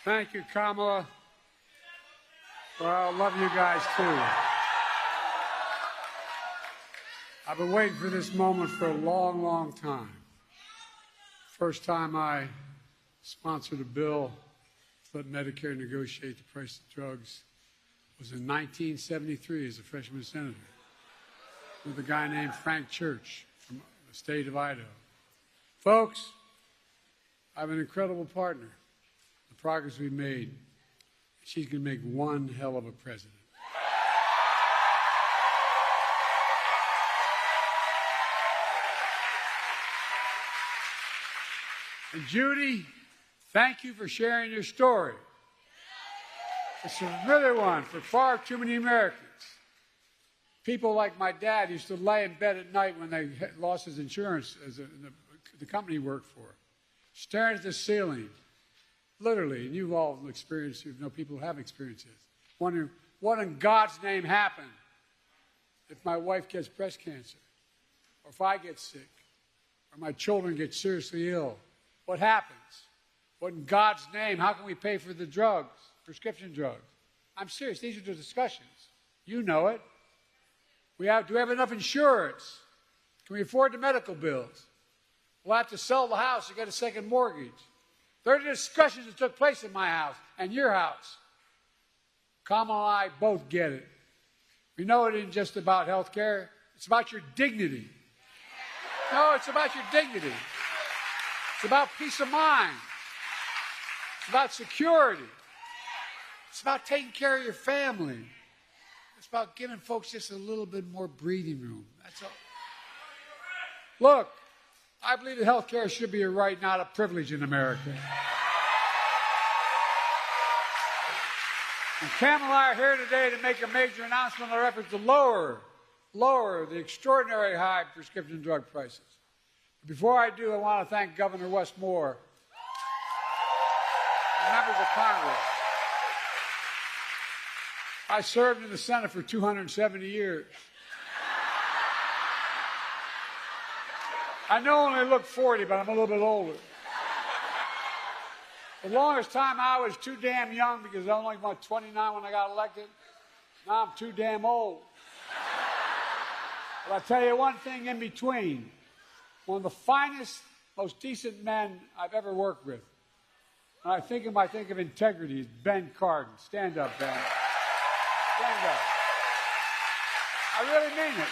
Thank you, Kamala. Well, I love you guys, too. I've been waiting for this moment for a long, long time. First time I sponsored a bill to let Medicare negotiate the price of drugs was in 1973 as a freshman senator with a guy named Frank Church from the state of Idaho. Folks, I have an incredible partner. The progress we've made, she's going to make one hell of a president. And Judy, thank you for sharing your story. It's a familiar one for far too many Americans. People like my dad used to lay in bed at night when they lost his insurance as the company he worked for, staring at the ceiling, literally, and you've all experienced, you know people who have experienced this, wondering what in God's name happened if my wife gets breast cancer, or if I get sick, or my children get seriously ill. What happens? What in God's name? How can we pay for the drugs, prescription drugs? I'm serious. These are the discussions. You know it. Do we have enough insurance? Can we afford the medical bills? We'll have to sell the house to get a second mortgage. There are discussions that took place in my house and your house. Kamala and I both get it. We know it isn't just about health care. It's about your dignity. No, it's about your dignity. It's about peace of mind. It's about security. It's about taking care of your family. It's about giving folks just a little bit more breathing room. That's all. Look, I believe that health care should be a right, not a privilege in America. And Kamala and I are here today to make a major announcement on our efforts to lower the extraordinary high prescription drug prices. Before I do, I want to thank Governor Wes Moore and members of Congress. I served in the Senate for 270 years. I know I only look 40, but I'm a little bit older. The longest time I was too damn young because I was only about 29 when I got elected. Now I'm too damn old. But I'll tell you one thing in between. One of the finest, most decent men I've ever worked with. When I think of integrity, is Ben Cardin. Stand up, Ben. Stand up. I really mean it.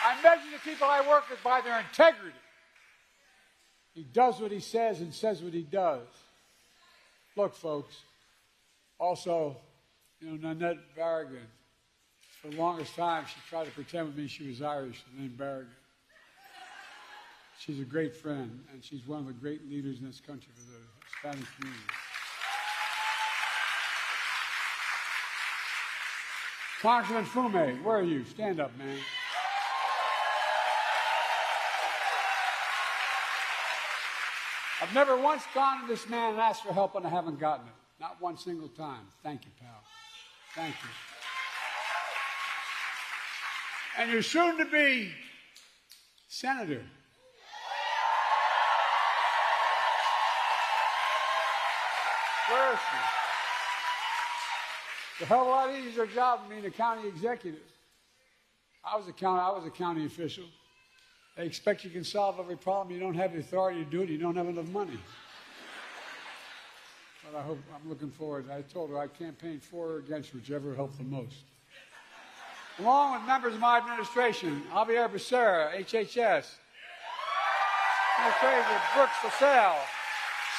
I measure the people I work with by their integrity. He does what he says and says what he does. Look, folks, also, Nanette Barragan, for the longest time, she tried to pretend with me she was Irish, her name Barragan. She's a great friend, and she's one of the great leaders in this country for the Hispanic community. Congressman Fume, where are you? Stand up, man. I've never once gone to this man and asked for help, and I haven't gotten it. Not one single time. Thank you, pal. Thank you. And you're soon to be senator. Where is she? It's a hell of a lot easier job than being a county executive. I was a county official. They expect you can solve every problem. You don't have the authority to do it. You don't have enough money. But I'm looking forward. I told her I campaigned for or against whichever helped the most. Along with members of my administration, Javier Becerra, HHS, Administrator Brooks LaSalle,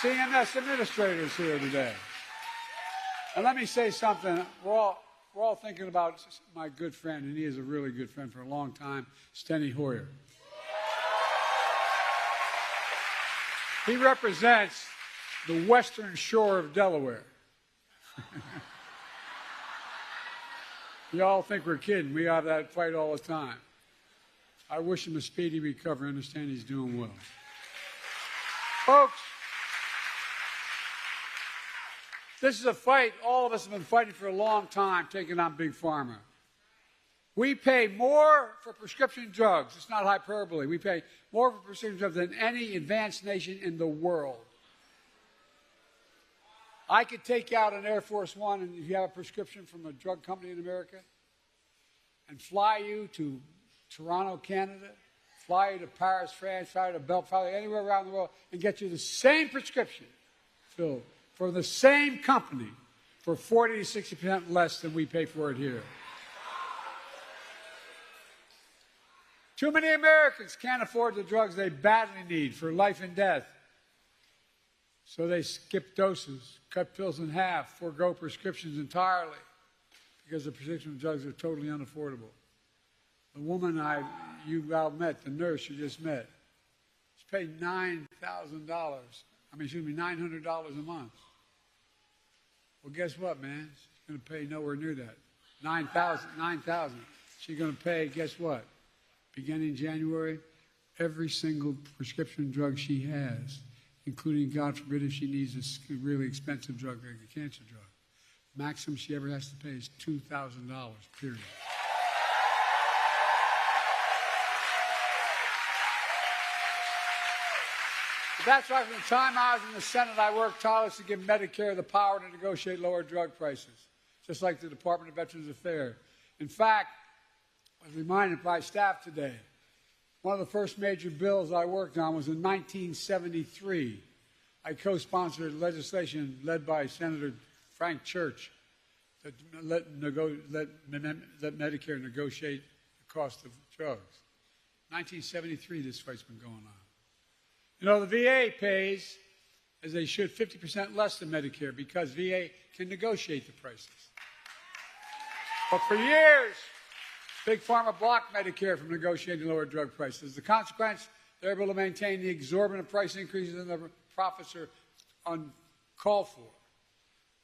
CMS administrators here today. And let me say something. We're all thinking about my good friend, and he is a really good friend for a long time, Steny Hoyer. He represents the western shore of Delaware. Y'all think we're kidding. We have that fight all the time. I wish him a speedy recovery. I understand he's doing well. Folks, this is a fight all of us have been fighting for a long time, taking on Big Pharma. We pay more for prescription drugs. It's not hyperbole. We pay more for prescription drugs than any advanced nation in the world. I could take out an Air Force One, and if you have a prescription from a drug company in America, and fly you to Toronto, Canada, fly you to Paris, France, fly you to Belgium, fly you anywhere around the world, and get you the same prescription filled for the same company for 40 to 60% less than we pay for it here. Too many Americans can't afford the drugs they badly need for life and death. So they skip doses, cut pills in half, forego prescriptions entirely because the prescription drugs are totally unaffordable. The woman you all met, the nurse you just met, she paid $900 a month. Well, guess what, man? She's going to pay nowhere near that. $9,000. She's going to pay, guess what? Beginning January, every single prescription drug she has, including, God forbid, if she needs a really expensive drug like a cancer drug. Maximum she ever has to pay is $2,000, period. But that's why from the time I was in the Senate, I worked tirelessly to give Medicare the power to negotiate lower drug prices, just like the Department of Veterans Affairs. In fact, I was reminded by staff today, one of the first major bills I worked on was in 1973. I co-sponsored legislation led by Senator Frank Church that let Medicare negotiate the cost of drugs. 1973, this fight's been going on. You know, the VA pays, as they should, 50% less than Medicare because VA can negotiate the prices. But for years, Big Pharma blocked Medicare from negotiating lower drug prices. The consequence, they're able to maintain the exorbitant price increases and the profits are uncalled for.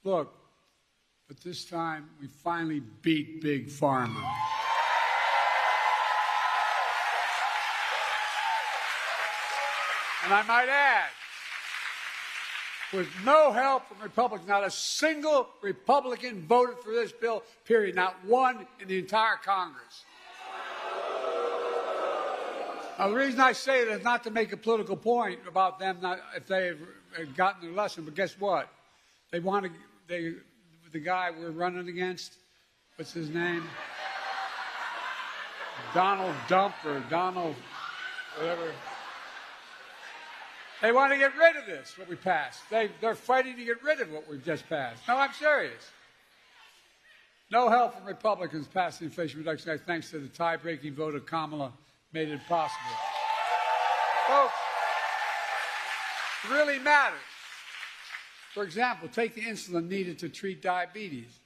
Look, but this time we finally beat Big Pharma. And I might add, with no help from Republicans, not a single Republican voted for this bill, period. Not one in the entire Congress. Now, the reason I say it is not to make a political point about them, not if they've gotten their lesson, but guess what? They want to, the guy we're running against, what's his name? Donald Dump or Donald, whatever. They want to get rid of this, what we passed. They're fighting to get rid of what we've just passed. No, I'm serious. No help from Republicans passed the Inflation Reduction Act thanks to the tie-breaking vote of Kamala made it possible. Folks, it really matters. For example, take the insulin needed to treat diabetes.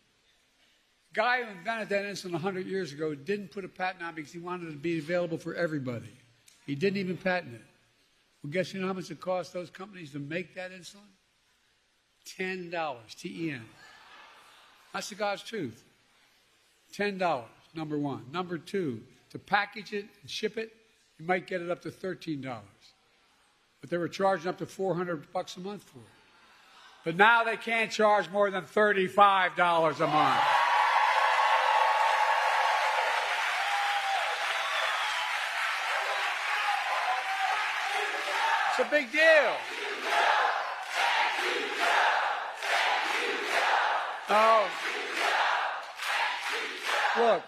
The guy who invented that insulin 100 years ago didn't put a patent on it because he wanted it to be available for everybody. He didn't even patent it. Well, guess you know how much it costs those companies to make that insulin? $10, T-E-N. That's the God's truth. $10, number one. Number two, to package it and ship it, you might get it up to $13. But they were charging up to $400 a month for it. But now they can't charge more than $35 a month. It's a big deal. No. Look,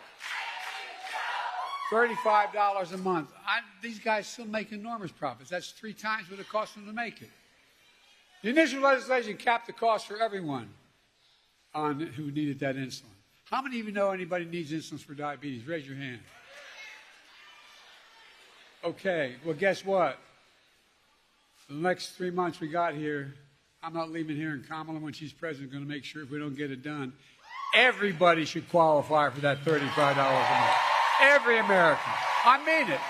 $35 a month. These guys still make enormous profits. That's 3 times what it cost them to make it. The initial legislation capped the cost for everyone who needed that insulin. How many of you know anybody needs insulin for diabetes? Raise your hand. Okay, well, guess what? For the next 3 months we got here, I'm not leaving here, and Kamala, when she's president, is going to make sure if we don't get it done, everybody should qualify for that $35 a month. Every American. I mean it.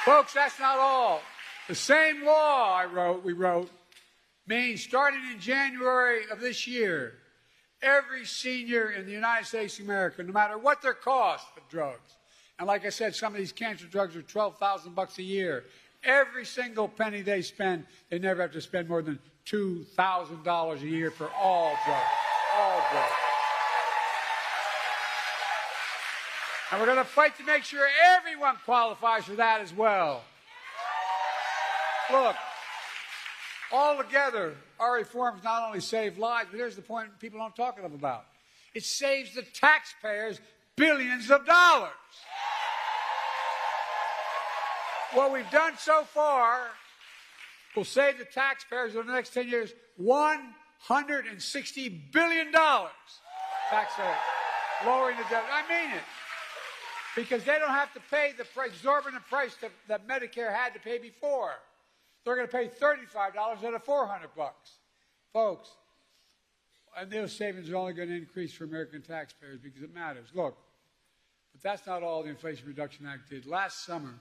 Folks, that's not all. The same law we wrote, means starting in January of this year, every senior in the United States of America, no matter what their cost of drugs, and like I said, some of these cancer drugs are $12,000 a year. Every single penny they spend, they never have to spend more than $2,000 a year for all drugs. All drugs. And we're going to fight to make sure everyone qualifies for that as well. Look, all together, our reforms not only save lives, but here's the point people don't talk enough about. It saves the taxpayers billions of dollars. What we've done so far will save the taxpayers over the next 10 years $160 billion. Taxpayers, lowering the debt. I mean it. Because they don't have to pay the exorbitant price that Medicare had to pay before. They're going to pay $35 instead of $400. Folks, and those savings are only going to increase for American taxpayers because it matters. Look, but that's not all the Inflation Reduction Act did. Last summer,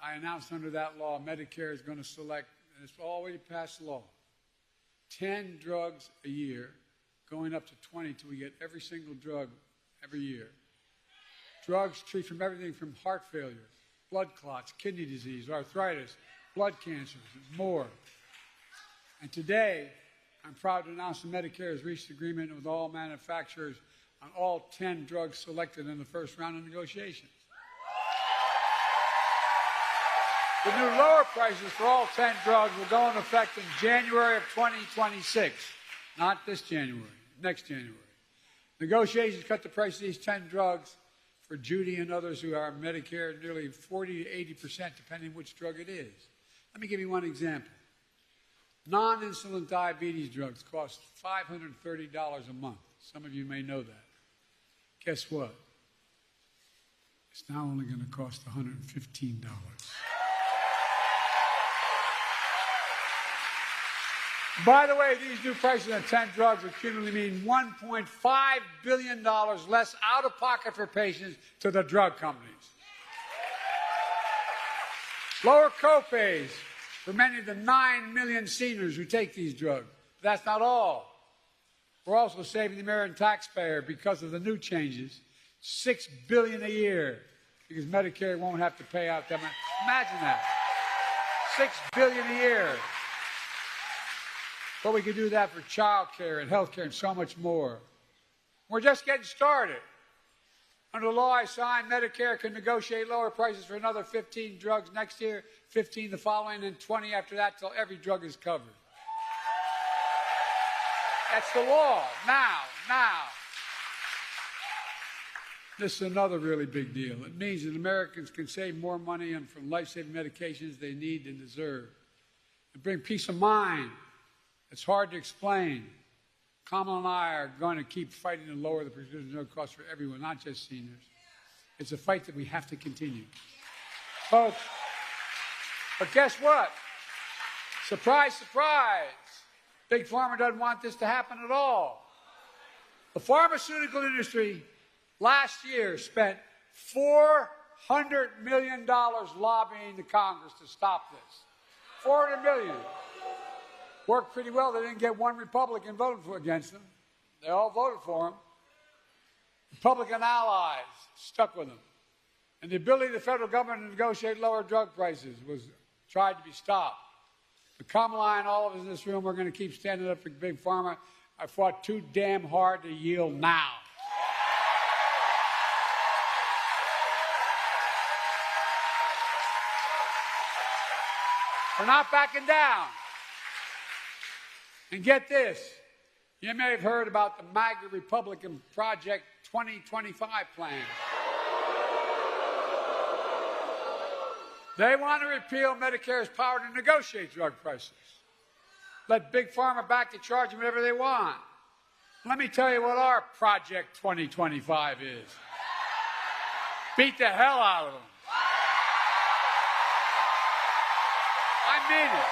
I announced under that law Medicare is going to select, and it's already passed law, 10 drugs a year, going up to 20 till we get every single drug every year. Drugs treat from everything from heart failure, blood clots, kidney disease, arthritis, blood cancers, and more. And today, I'm proud to announce that Medicare has reached agreement with all manufacturers on all 10 drugs selected in the first round of negotiations. The new lower prices for all 10 drugs will go into effect in January of 2026. Not this January, next January. Negotiations cut the price of these 10 drugs for Judy and others who are Medicare, nearly 40 to 80%, depending which drug it is. Let me give you one example. Non-insulin diabetes drugs cost $530 a month. Some of you may know that. Guess what? It's now only going to cost $115. By the way, these new prices on 10 drugs will cumulatively mean $1.5 billion less out of pocket for patients to the drug companies. Lower copays for many of the 9 million seniors who take these drugs. That's not all. We're also saving the American taxpayer because of the new changes, $6 billion a year, because Medicare won't have to pay out that much. Imagine that. $6 billion a year. But we could do that for child care and health care and so much more. We're just getting started. Under the law I signed, Medicare can negotiate lower prices for another 15 drugs next year, 15 the following, and 20 after that till every drug is covered. That's the law. Now. This is another really big deal. It means that Americans can save more money on from life-saving medications they need and deserve. It brings peace of mind. It's hard to explain. Kamala and I are going to keep fighting to lower the prescription drug costs for everyone, not just seniors. It's a fight that we have to continue. Folks, but guess what? Surprise, surprise. Big Pharma doesn't want this to happen at all. The pharmaceutical industry last year spent $400 million lobbying the Congress to stop this. $400 million. Worked pretty well. They didn't get one Republican voting against them. They all voted for him. Republican allies stuck with them. And the ability of the federal government to negotiate lower drug prices was tried to be stopped. But Kamala and all of us in this room are going to keep standing up for Big Pharma. I fought too damn hard to yield now. We're not backing down. And get this, you may have heard about the MAGA Republican Project 2025 plan. They want to repeal Medicare's power to negotiate drug prices. Let Big Pharma back to charge whatever they want. Let me tell you what our Project 2025 is. Beat the hell out of them. I mean it.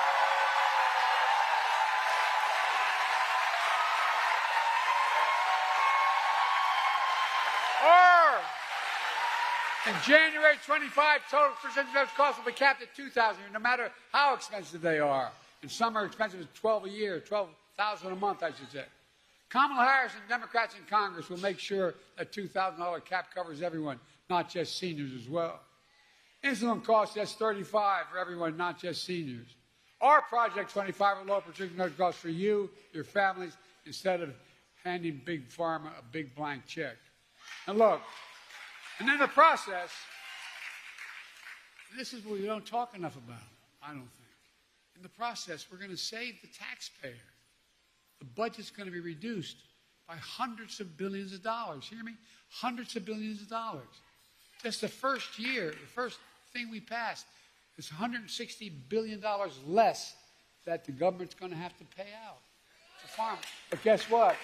In January 25, total prescription drug costs will be capped at $2,000, no matter how expensive they are. And some are expensive as $12 a year, $12,000 a month, I should say. Kamala Harris and Democrats in Congress will make sure that $2,000 cap covers everyone, not just seniors as well. Insulin costs just $35 for everyone, not just seniors. Our Project 25 will lower prescription drug costs for you, your families, instead of handing Big Pharma a big blank check. And look, and in the process, this is what we don't talk enough about, I don't think. In the process, we're going to save the taxpayer. The budget's going to be reduced by hundreds of billions of dollars. Hear me? Hundreds of billions of dollars. Just the first year, the first thing we passed, is $160 billion less that the government's going to have to pay out to farmers. But guess what?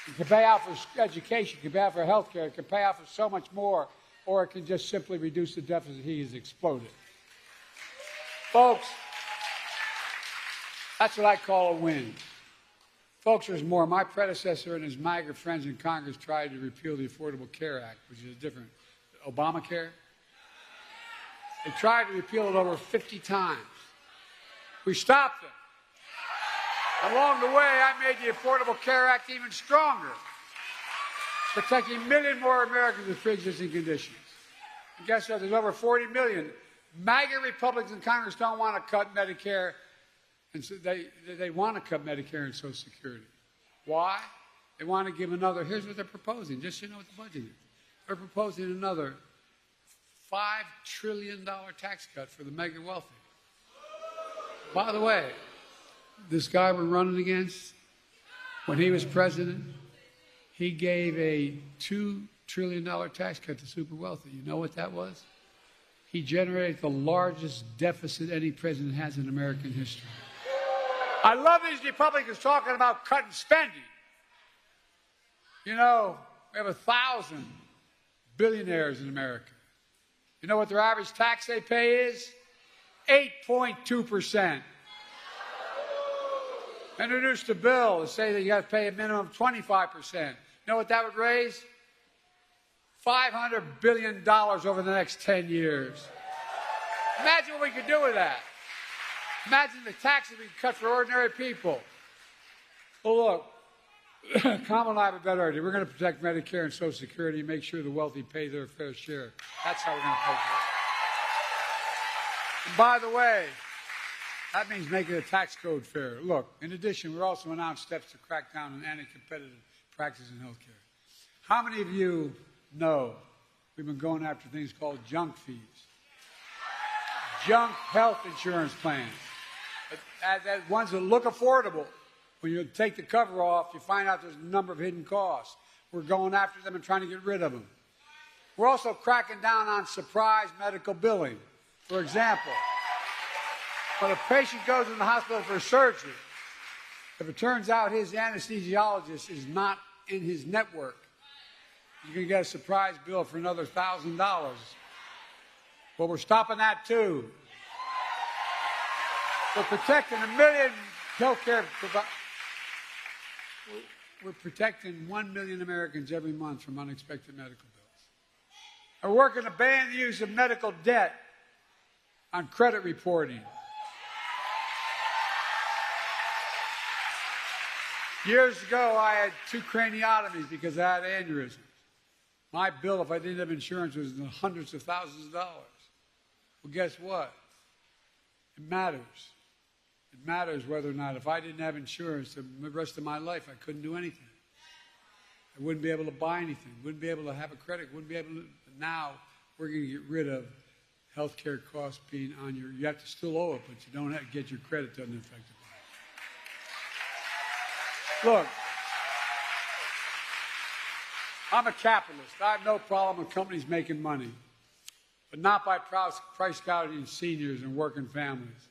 It can pay out for education, it can pay out for health care, it can pay out for so much more, or it can just simply reduce the deficit. He has exploded. Folks, that's what I call a win. Folks, there's more. My predecessor and his MAGA friends in Congress tried to repeal the Affordable Care Act, which is different. Obamacare. They tried to repeal it over 50 times. We stopped them. Along the way, I made the Affordable Care Act even stronger, protecting a million more Americans with pre-existing conditions. And guess what? There's over 40 million. MAGA Republicans in Congress don't want to cut Medicare, and so they want to cut Medicare and Social Security. Why? They want to give another, here's what they're proposing, just so you know what the budget is. They're proposing another $5 trillion tax cut for the mega wealthy. By the way, this guy we're running against, when he was president, he gave a $2 trillion tax cut to super wealthy. You know what that was? He generated the largest deficit any president has in American history. I love these Republicans talking about cutting spending. You know, we have 1,000 billionaires in America. You know what their average tax they pay is? 8.2%. Introduced a bill to say that you got to pay a minimum of 25%. You know what that would raise? $500 billion over the next 10 years. Imagine what we could do with that. Imagine the taxes we could cut for ordinary people. Well, look, Kamala and I have a better idea. We're going to protect Medicare and Social Security and make sure the wealthy pay their fair share. That's how we're going to pay for it. And by the way, that means making the tax code fair. Look, in addition, we also announced steps to crack down on anti-competitive practices in health care. How many of you know we've been going after things called junk fees? Junk health insurance plans. That ones that look affordable. When you take the cover off, you find out there's a number of hidden costs. We're going after them and trying to get rid of them. We're also cracking down on surprise medical billing. For example, when a patient goes in the hospital for surgery, if it turns out his anesthesiologist is not in his network, you're going to get a surprise bill for another $1,000. Well, we're stopping that too. We're protecting 1 million healthcare providers. We're protecting 1 million Americans every month from unexpected medical bills. We're working to ban the use of medical debt on credit reporting. Years ago, I had 2 craniotomies because I had aneurysms. My bill, if I didn't have insurance, was in the hundreds of thousands of dollars. Well, guess what? It matters. It matters whether or not, if I didn't have insurance the rest of my life, I couldn't do anything. I wouldn't be able to buy anything, wouldn't be able to have a credit, wouldn't be able to. Now, we're going to get rid of health care costs being on your, you have to still owe it, but you don't have to get your credit doesn't affect it. Look, I'm a capitalist. I have no problem with companies making money, but not by price gouging seniors and working families.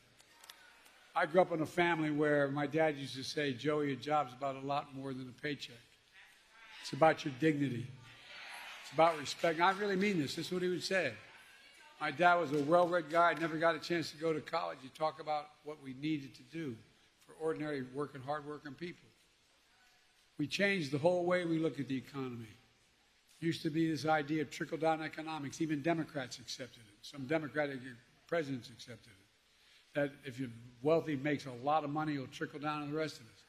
I grew up in a family where my dad used to say, Joey, a job's about a lot more than a paycheck. It's about your dignity. It's about respect. And I really mean this. This is what he would say. My dad was a well-read guy, never got a chance to go to college. He talked about what we needed to do for ordinary working, hard-working people. We changed the whole way we look at the economy. Used to be this idea of trickle-down economics. Even Democrats accepted it. Some Democratic presidents accepted it. That if you're wealthy, makes a lot of money, it'll trickle down to the rest of us.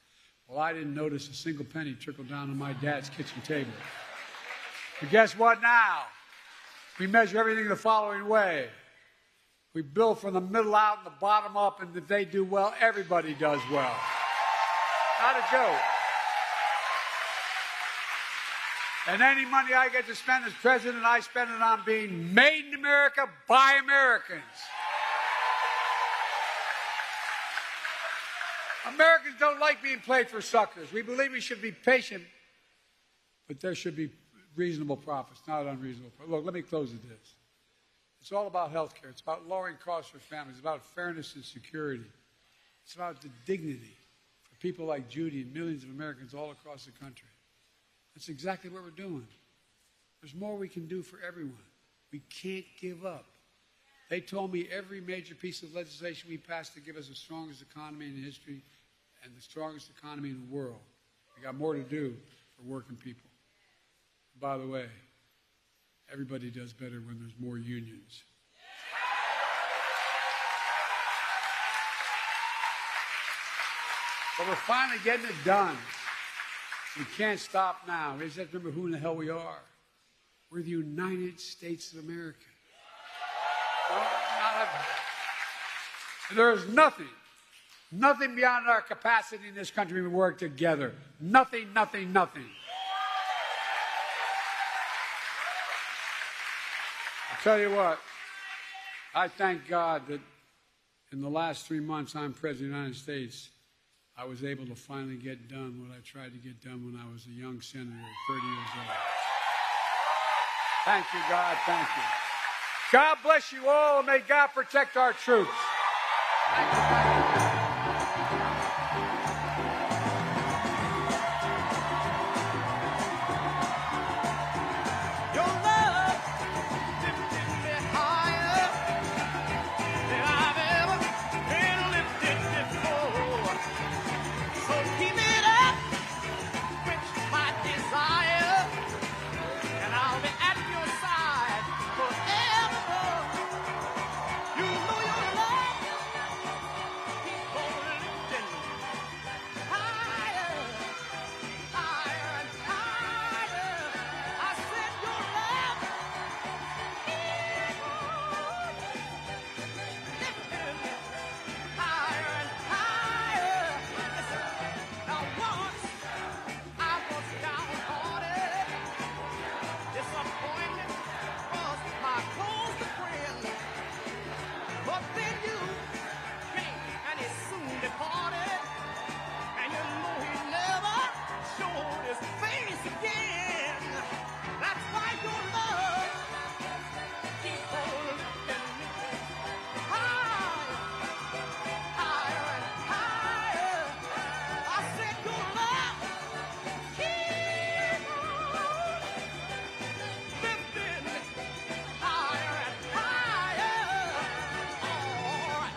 Well, I didn't notice a single penny trickle down on my dad's kitchen table. But guess what now? We measure everything the following way. We build from the middle out and the bottom up, and if they do well, everybody does well. Not a joke. And any money I get to spend as president, I spend it on being made in America by Americans. Americans don't like being played for suckers. We believe we should be patient, but there should be reasonable profits, not unreasonable profits. Look, let me close with this. It's all about health care. It's about lowering costs for families. It's about fairness and security. It's about the dignity for people like Judy and millions of Americans all across the country. That's exactly what we're doing. There's more we can do for everyone. We can't give up. They told me every major piece of legislation we passed to give us the strongest economy in history and the strongest economy in the world. We got more to do for working people. By the way, everybody does better when there's more unions. But we're finally getting it done. We can't stop now. We just have to remember who in the hell we are. We're the United States of America. There is nothing beyond our capacity in this country. We work together. Nothing. I tell you what, I thank God that in the last 3 months I'm President of the United States, I was able to finally get done what I tried to get done when I was a young senator at 30 years old. Thank you, God. Thank you. God bless you all, and may God protect our troops. Thank you. Your love lifted me higher than I've ever been lifted before. So keep it up, quench my desire, and I'll be at your side forevermore. You know your love keep on lifting higher, higher and higher. I said your love keep on lifting higher and higher. Now once I was downhearted, disappointment was my closest friend. But then you came and he soon departed, and you know he never showed his face again. That's why your love keeps on lifting me higher, higher and higher. I said your love keeps on lifting me higher and higher. All right.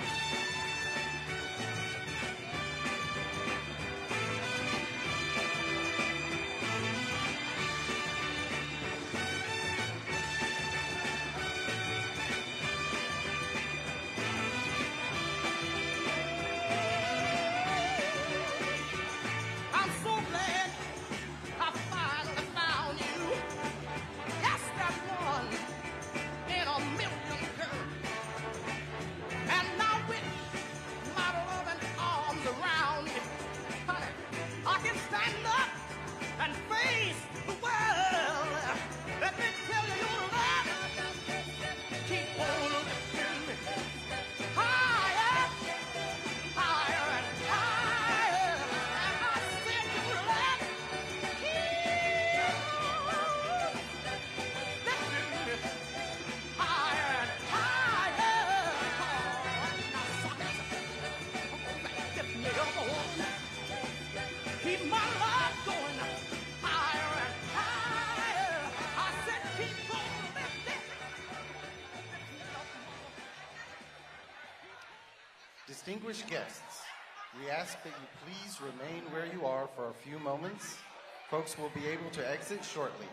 I'm so glad I finally found you. Yes, that one in a million girl. And now with my loving arms around you, honey, I can stand up and face the world. Let me tell you, your love keep on lifting me higher, higher and higher. I said your love keep on lifting me higher and higher. Now, suckers, lift me up on. Keep my love going higher and higher. I said keep on lifting. Distinguished guests, we ask that you please remain where you are for a few moments. Folks will be able to exit shortly.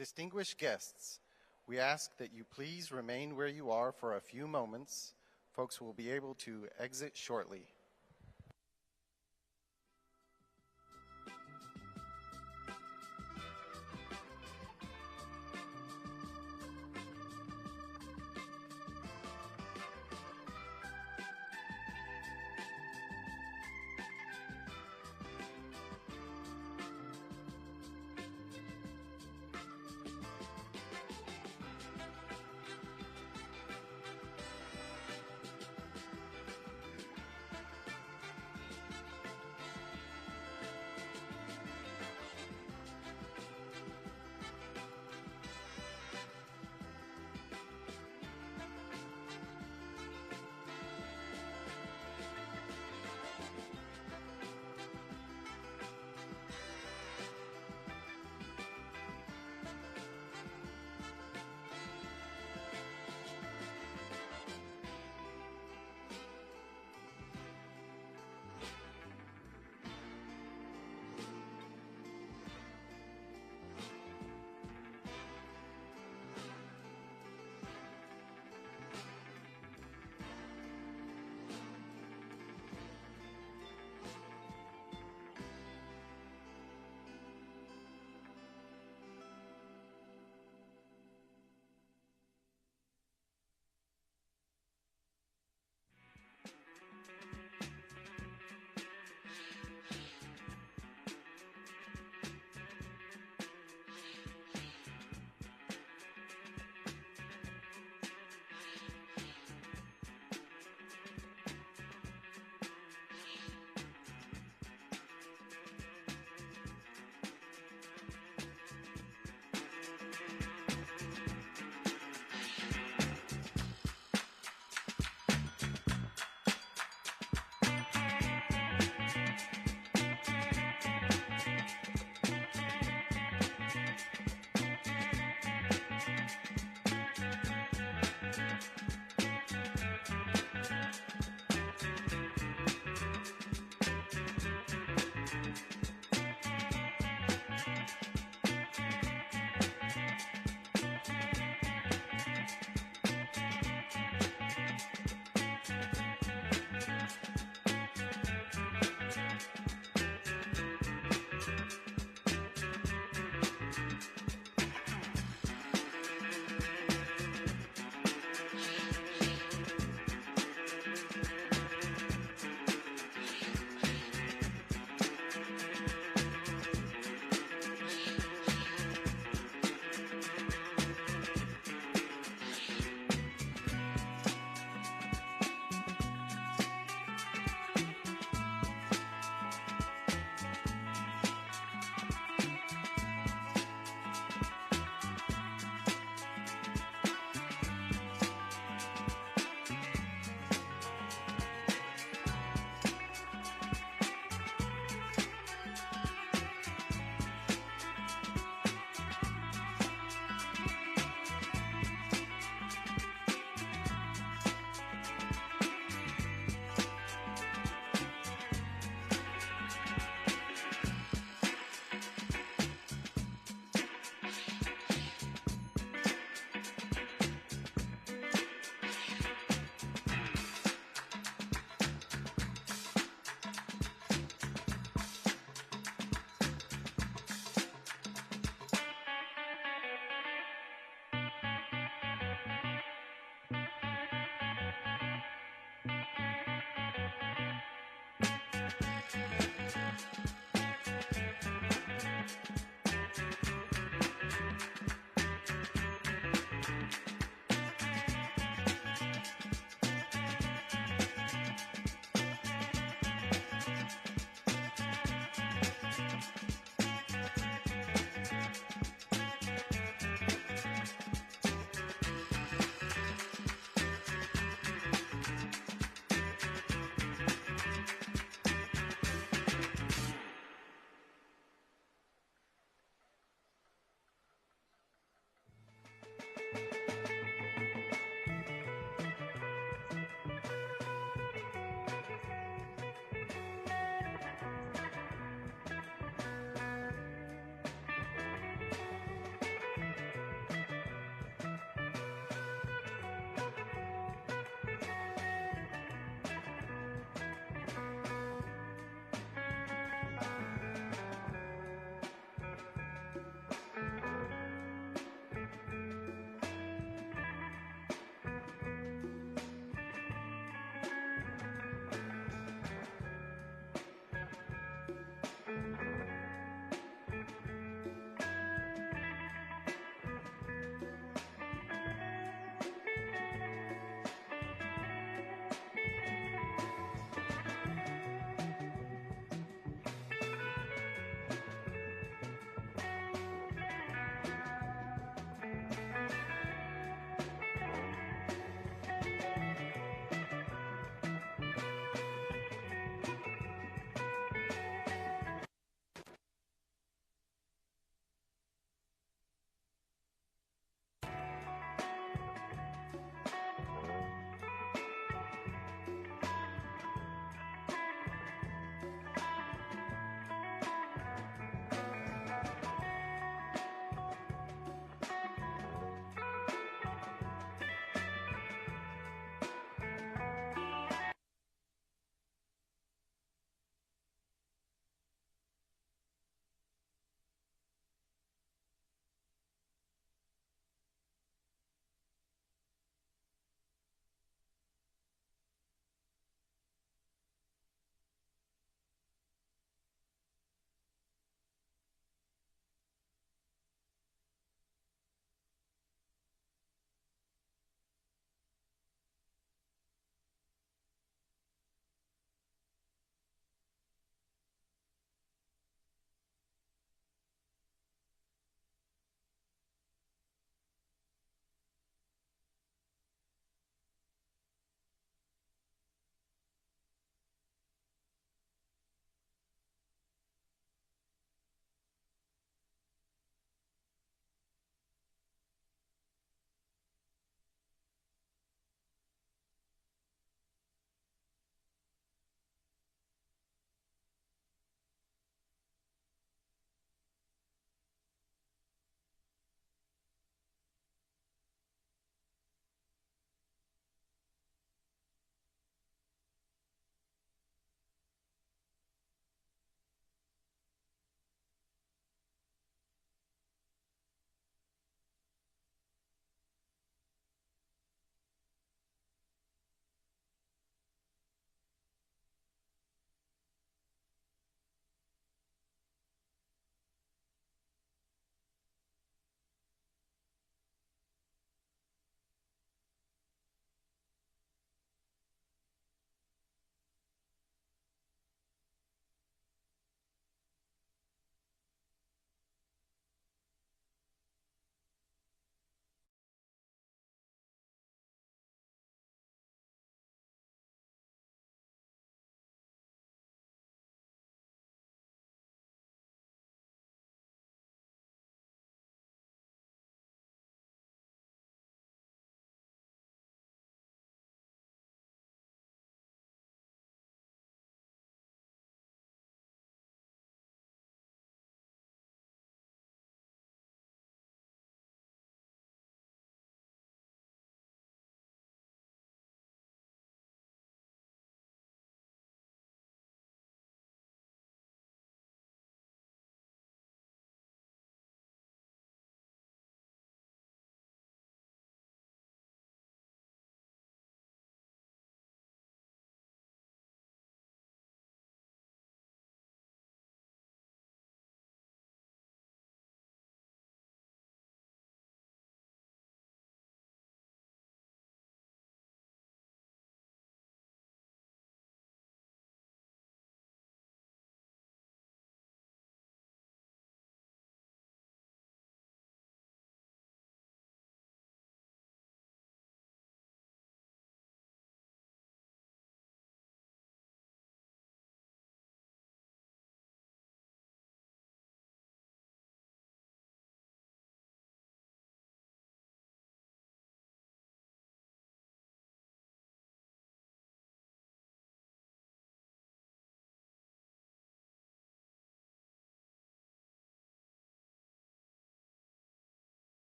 Distinguished guests, we ask that you please remain where you are for a few moments. Folks will be able to exit shortly.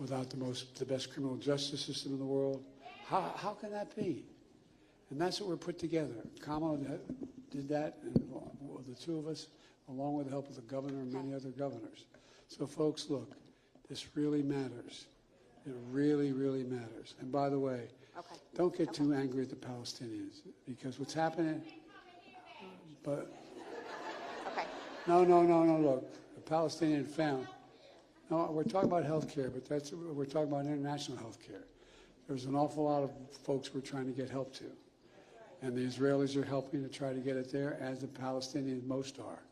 without the best criminal justice system in the world. How can that be? And that's what we're put together. Kamala did that, and the two of us, along with the help of the governor and many other governors. So, folks, look, this really matters. It really, really matters. And by the way, don't get too angry at the Palestinians, because what's happening, but no, look, the Palestinian family, no, we're talking about health care, but we're talking about international health care. There's an awful lot of folks we're trying to get help to. And the Israelis are helping to try to get it there, as the Palestinians most are.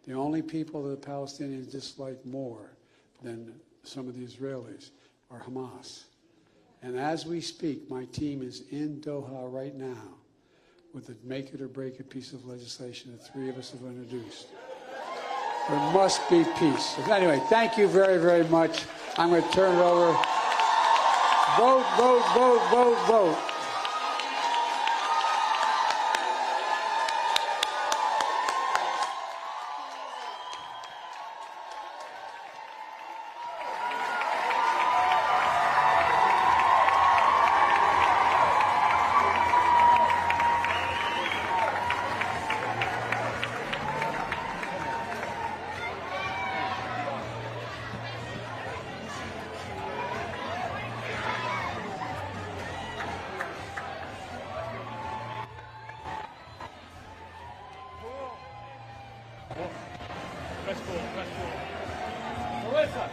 The only people that the Palestinians dislike more than some of the Israelis are Hamas. And as we speak, my team is in Doha right now with the make it or break it piece of legislation that three of us have introduced. There must be peace. So anyway, thank you very, very much. I'm going to turn it over. Vote, vote, vote, vote, vote. Melissa.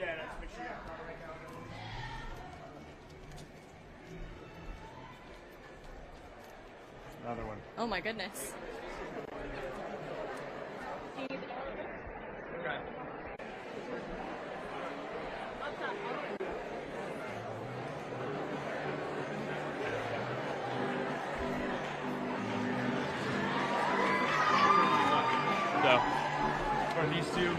Yeah, that's make sure you have it right now. Another one. Oh my goodness. So, for these two,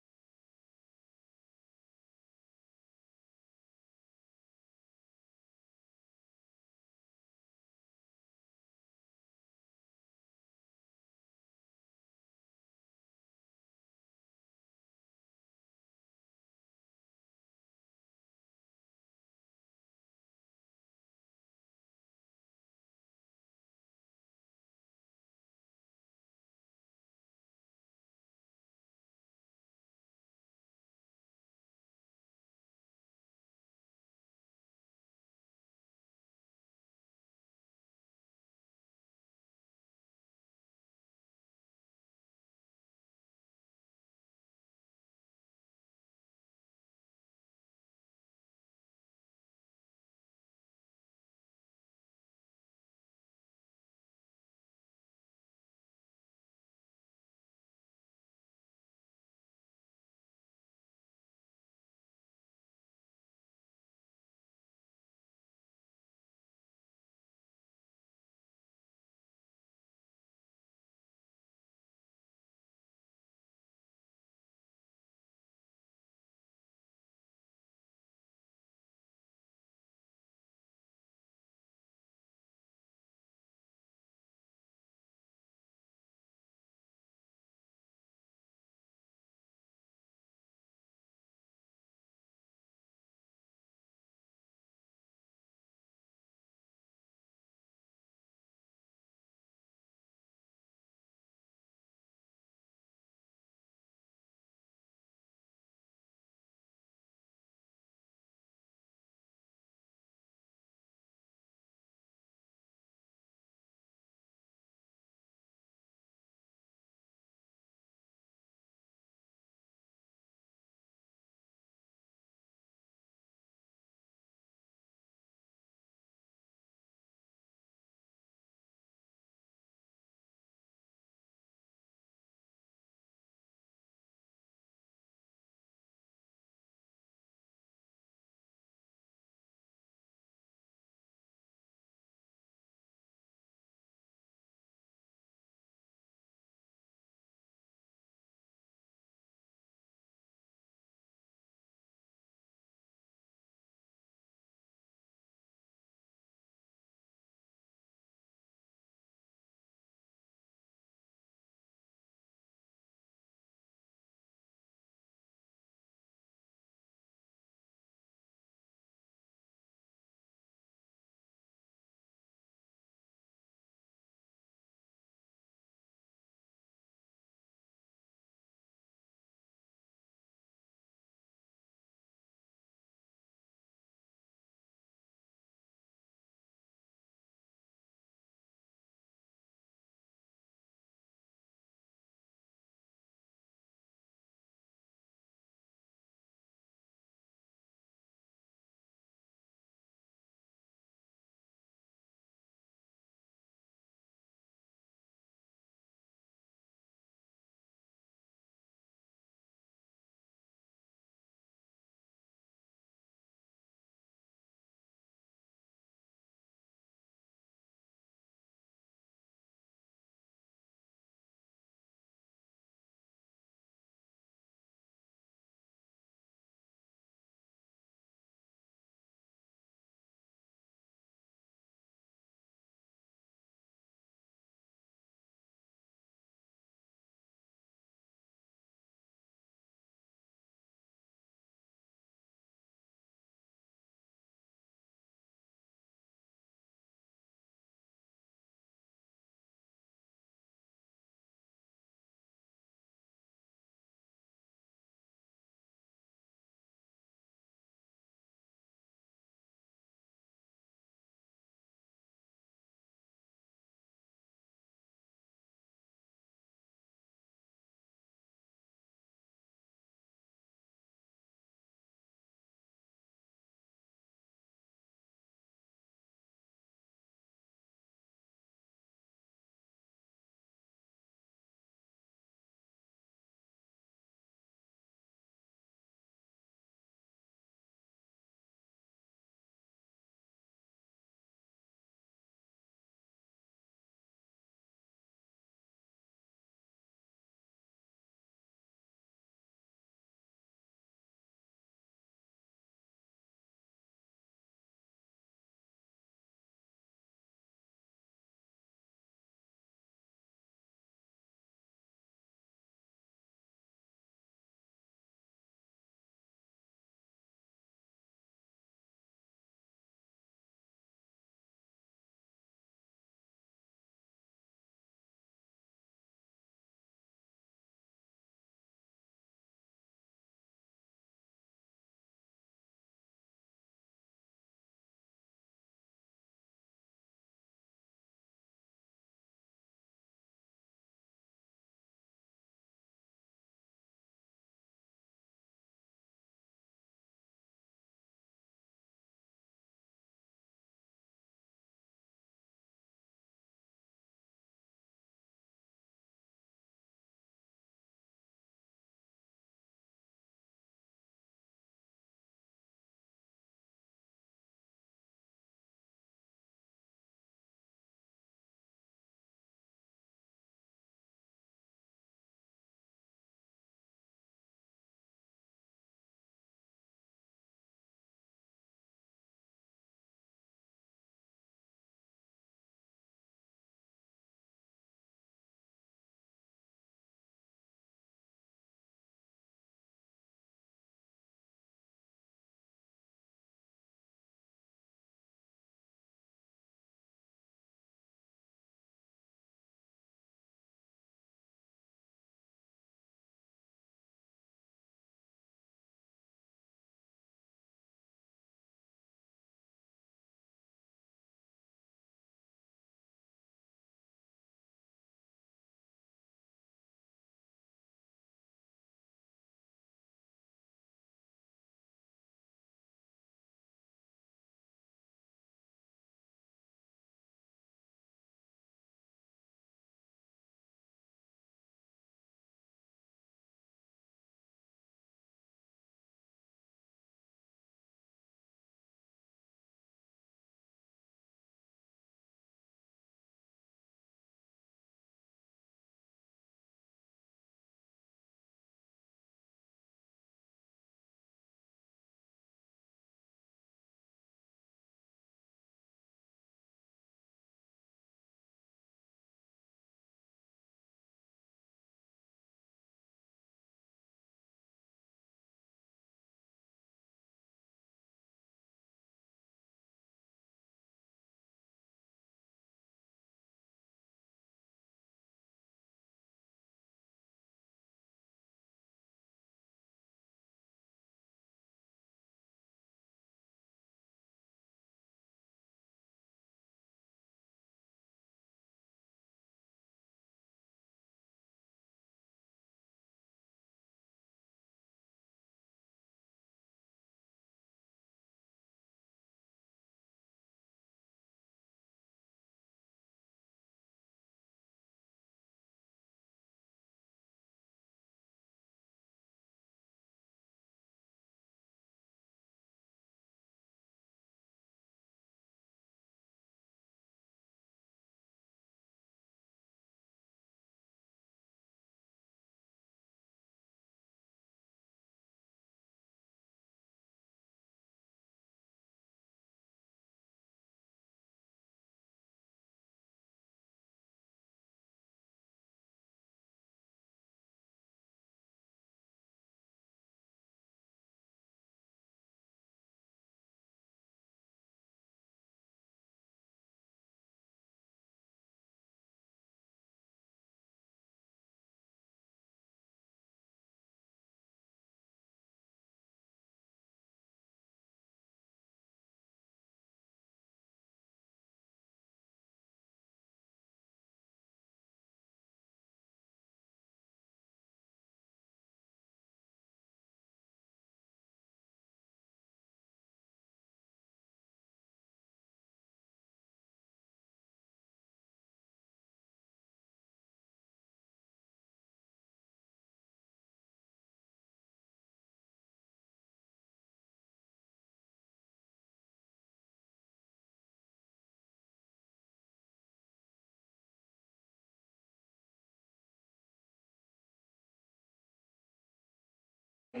Oh,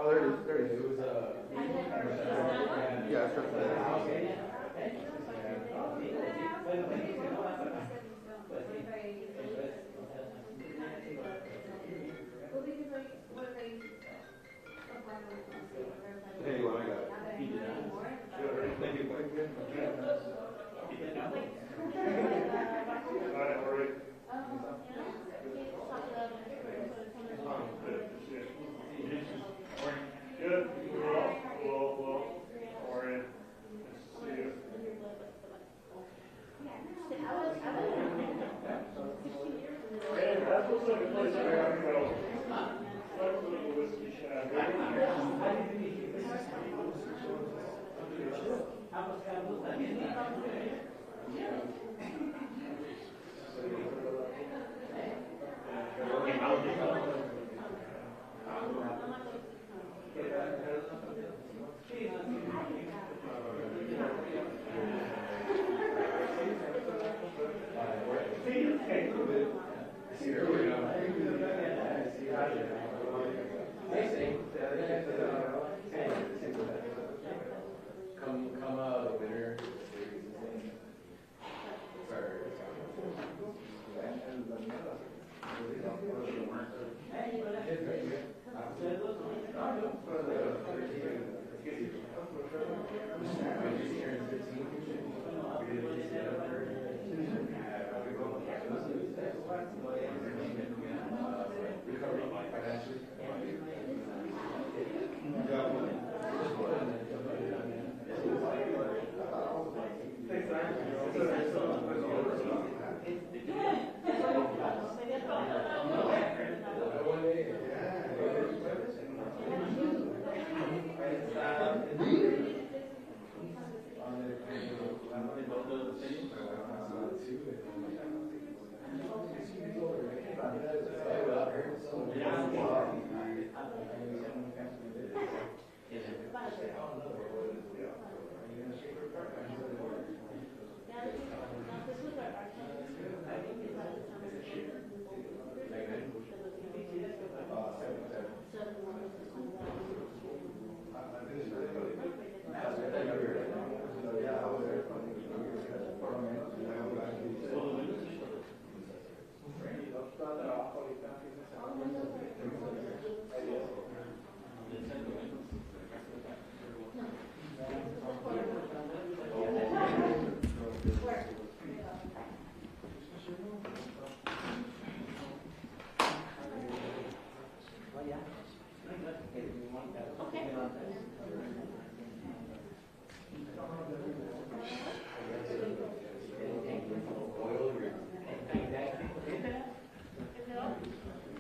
there it is. There it is. Yeah, it's right there. Hey, well, I got it. He did not. Thank you. He did not. All right, all right. Good. Well. How are you? Nice to see you. Hey, that looks like a place I want to go. Like a little whiskey shack. Come out of the winter.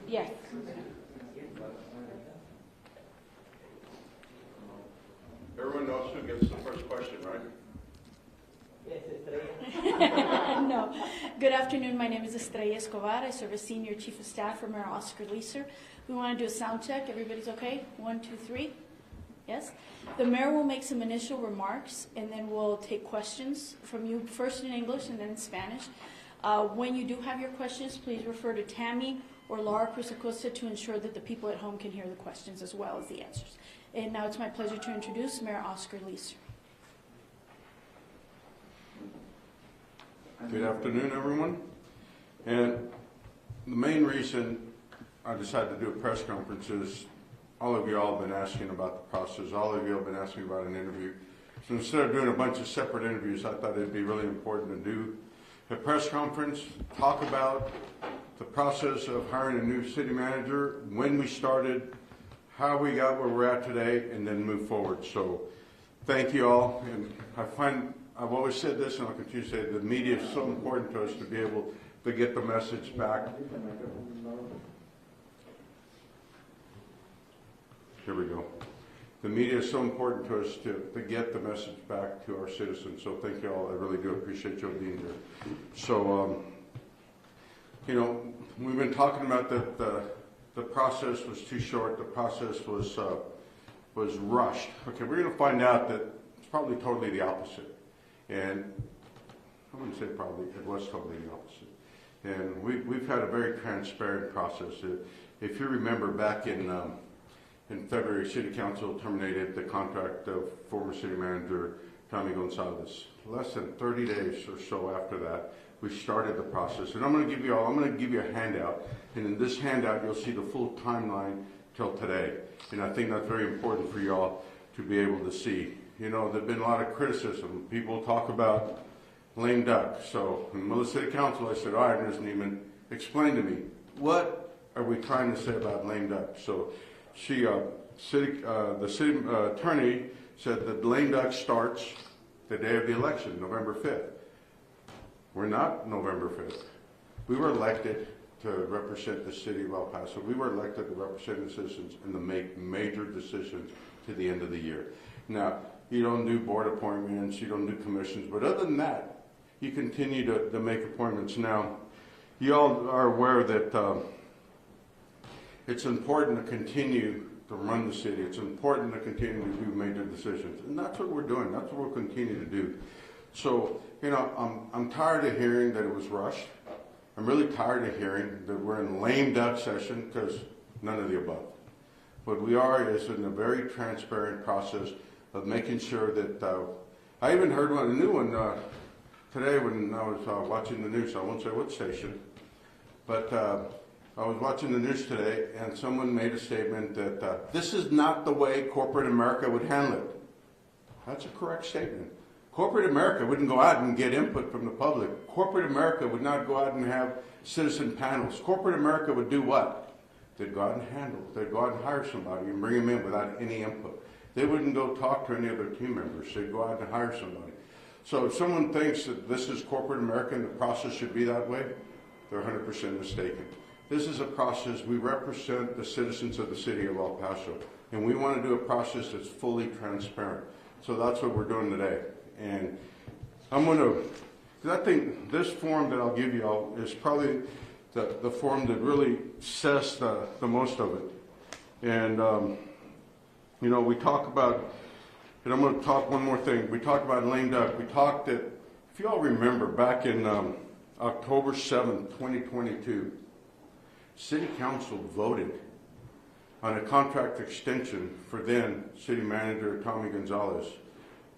Yes. Everyone knows who gets the first question, right? No. Good afternoon. My name is Estrella Escobar. I serve as Senior Chief of Staff for Mayor Oscar Leeser. We want to do a sound check. Everybody's okay? 1, 2, 3. Yes? The mayor will make some initial remarks, and then we'll take questions from you, first in English and then in Spanish. When you do have your questions, please refer to Tammy or Laura Cruz Acosta to ensure that the people at home can hear the questions as well as the answers. And now it's my pleasure to introduce Mayor Oscar Leeser. Good afternoon, everyone. And the main reason I decided to do a press conference is all of you all have been asking about the process. All of you have been asking about an interview. So instead of doing a bunch of separate interviews, I thought it'd be really important to do a press conference, talk about the process of hiring a new city manager, when we started, how we got where we're at today, and then move forward. So thank you all. And I've always said this, and I'll continue to say it, the media is so important to us to be able to get the message back. Here we go. The media is so important to us to get the message back to our citizens. So thank you all. I really do appreciate you all being here. So, we've been talking about that the process was too short. The process was rushed. Okay, we're going to find out that it's probably totally the opposite. And I wouldn't say probably, it was totally the opposite. And we've had a very transparent process. If you remember back in February, City Council terminated the contract of former City Manager Tommy Gonzalez. Less than 30 days or so after that, we started the process. And I'm going to give you a handout. And in this handout, you'll see the full timeline till today. And I think that's very important for y'all to be able to see. You know, there's been a lot of criticism. People talk about lame duck. So in the City Council, I said, all right, Ms. Neiman, explain to me, what are we trying to say about lame duck? So the city attorney said that lame duck starts the day of the election, November 5th. We're not November 5th. We were elected to represent the city of El Paso. We were elected to represent the citizens and to make major decisions to the end of the year. Now, you don't do board appointments, you don't do commissions, but other than that, you continue to make appointments. Now, you all are aware that it's important to continue to run the city. It's important to continue to do major decisions. And that's what we're doing. That's what we'll continue to do. So, you know, I'm tired of hearing that it was rushed. I'm really tired of hearing that we're in lame duck session, because none of the above. What we are is in a very transparent process of making sure that, I even heard a new one today when I was watching the news. I won't say what station, but I was watching the news today, and someone made a statement that this is not the way corporate America would handle it. That's a correct statement. Corporate America wouldn't go out and get input from the public. Corporate America would not go out and have citizen panels. Corporate America would do what? They'd go out and handle. They'd go out and hire somebody and bring them in without any input. They wouldn't go talk to any other team members. They'd go out and hire somebody. So if someone thinks that this is corporate America and the process should be that way, they're 100% mistaken. This is a process. We represent the citizens of the city of El Paso, and we want to do a process that's fully transparent. So that's what we're doing today. And I'm going to, because I think this form that I'll give you all is probably the form that really says the most of it. And, you know, we talk about, and I'm going to talk one more thing. We talked about lame duck. We talked that, if you all remember, back in October 7th, 2022, City Council voted on a contract extension for then City Manager Tommy Gonzalez,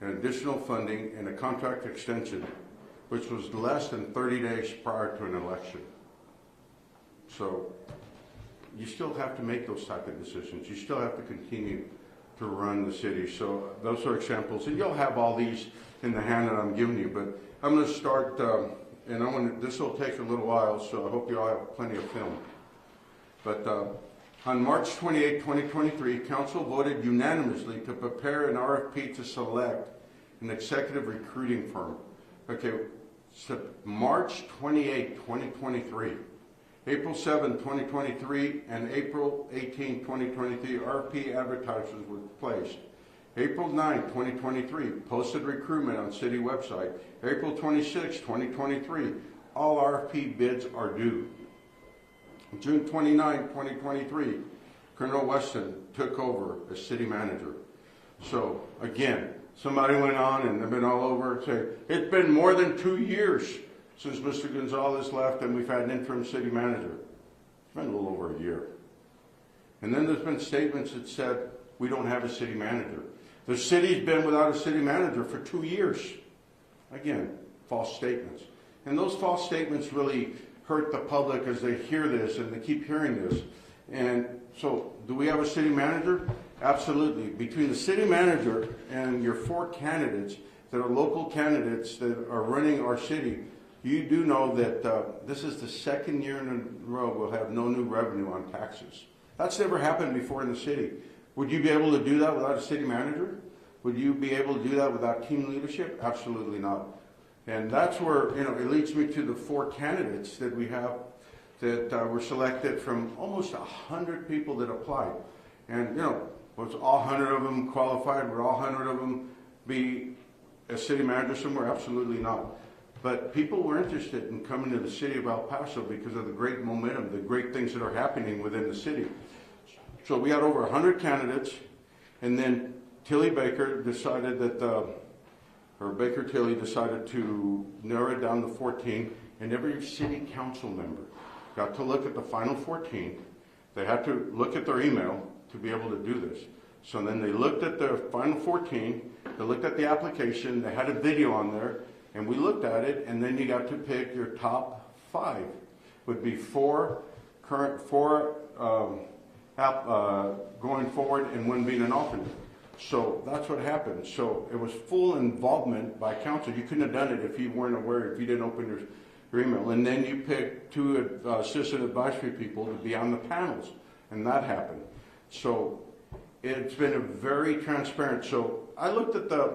an additional funding and a contract extension, which was less than 30 days prior to an election. So you still have to make those type of decisions. You still have to continue to run the city. So those are examples. And you'll have all these in the hand that I'm giving you. But I'm going to start, and this will take a little while, so I hope you all have plenty of film. But on March 28, 2023, Council voted unanimously to prepare an RFP to select an executive recruiting firm. Okay, so March 28, 2023, April 7, 2023, and April 18, 2023, RFP advertisements were placed. April 9, 2023, posted recruitment on city website. April 26, 2023, all RFP bids are due. June 29, 2023, Colonel Weston took over as city manager. So again, somebody went on and they've been all over and say, it's been more than 2 years since Mr. Gonzalez left and we've had an interim city manager. It's been a little over a year. And then there's been statements that said, we don't have a city manager. The city's been without a city manager for 2 years. Again, false statements. And those false statements really hurt the public as they hear this and they keep hearing this. And so, do we have a city manager? Absolutely. Between the city manager and your 4 candidates that are local candidates that are running our city, you do know that this is the 2nd year in a row we'll have no new revenue on taxes. That's never happened before in the city. Would you be able to do that without a city manager? Would you be able to do that without team leadership? Absolutely not. And that's where, you know, it leads me to the 4 candidates that we have that were selected from almost 100 people that applied. And, you know, was all 100 of them qualified? Would all 100 of them be a city manager somewhere? Absolutely not. But people were interested in coming to the city of El Paso because of the great momentum, the great things that are happening within the city. So we had over 100 candidates, and then Tilly Baker decided that, or Baker Tilly decided to narrow it down to 14, and every city council member got to look at the final 14. They had to look at their email to be able to do this. So then they looked at the final 14, they looked at the application, they had a video on there, and we looked at it, and then you got to pick your top 5. Would be 4 going forward and 1 being an alternate. So that's what happened. So it was full involvement by council. You couldn't have done it if you weren't aware, if you didn't open your email. And then you picked 2 assistant advisory people to be on the panels, and that happened. So it's been a very transparent. So I looked at the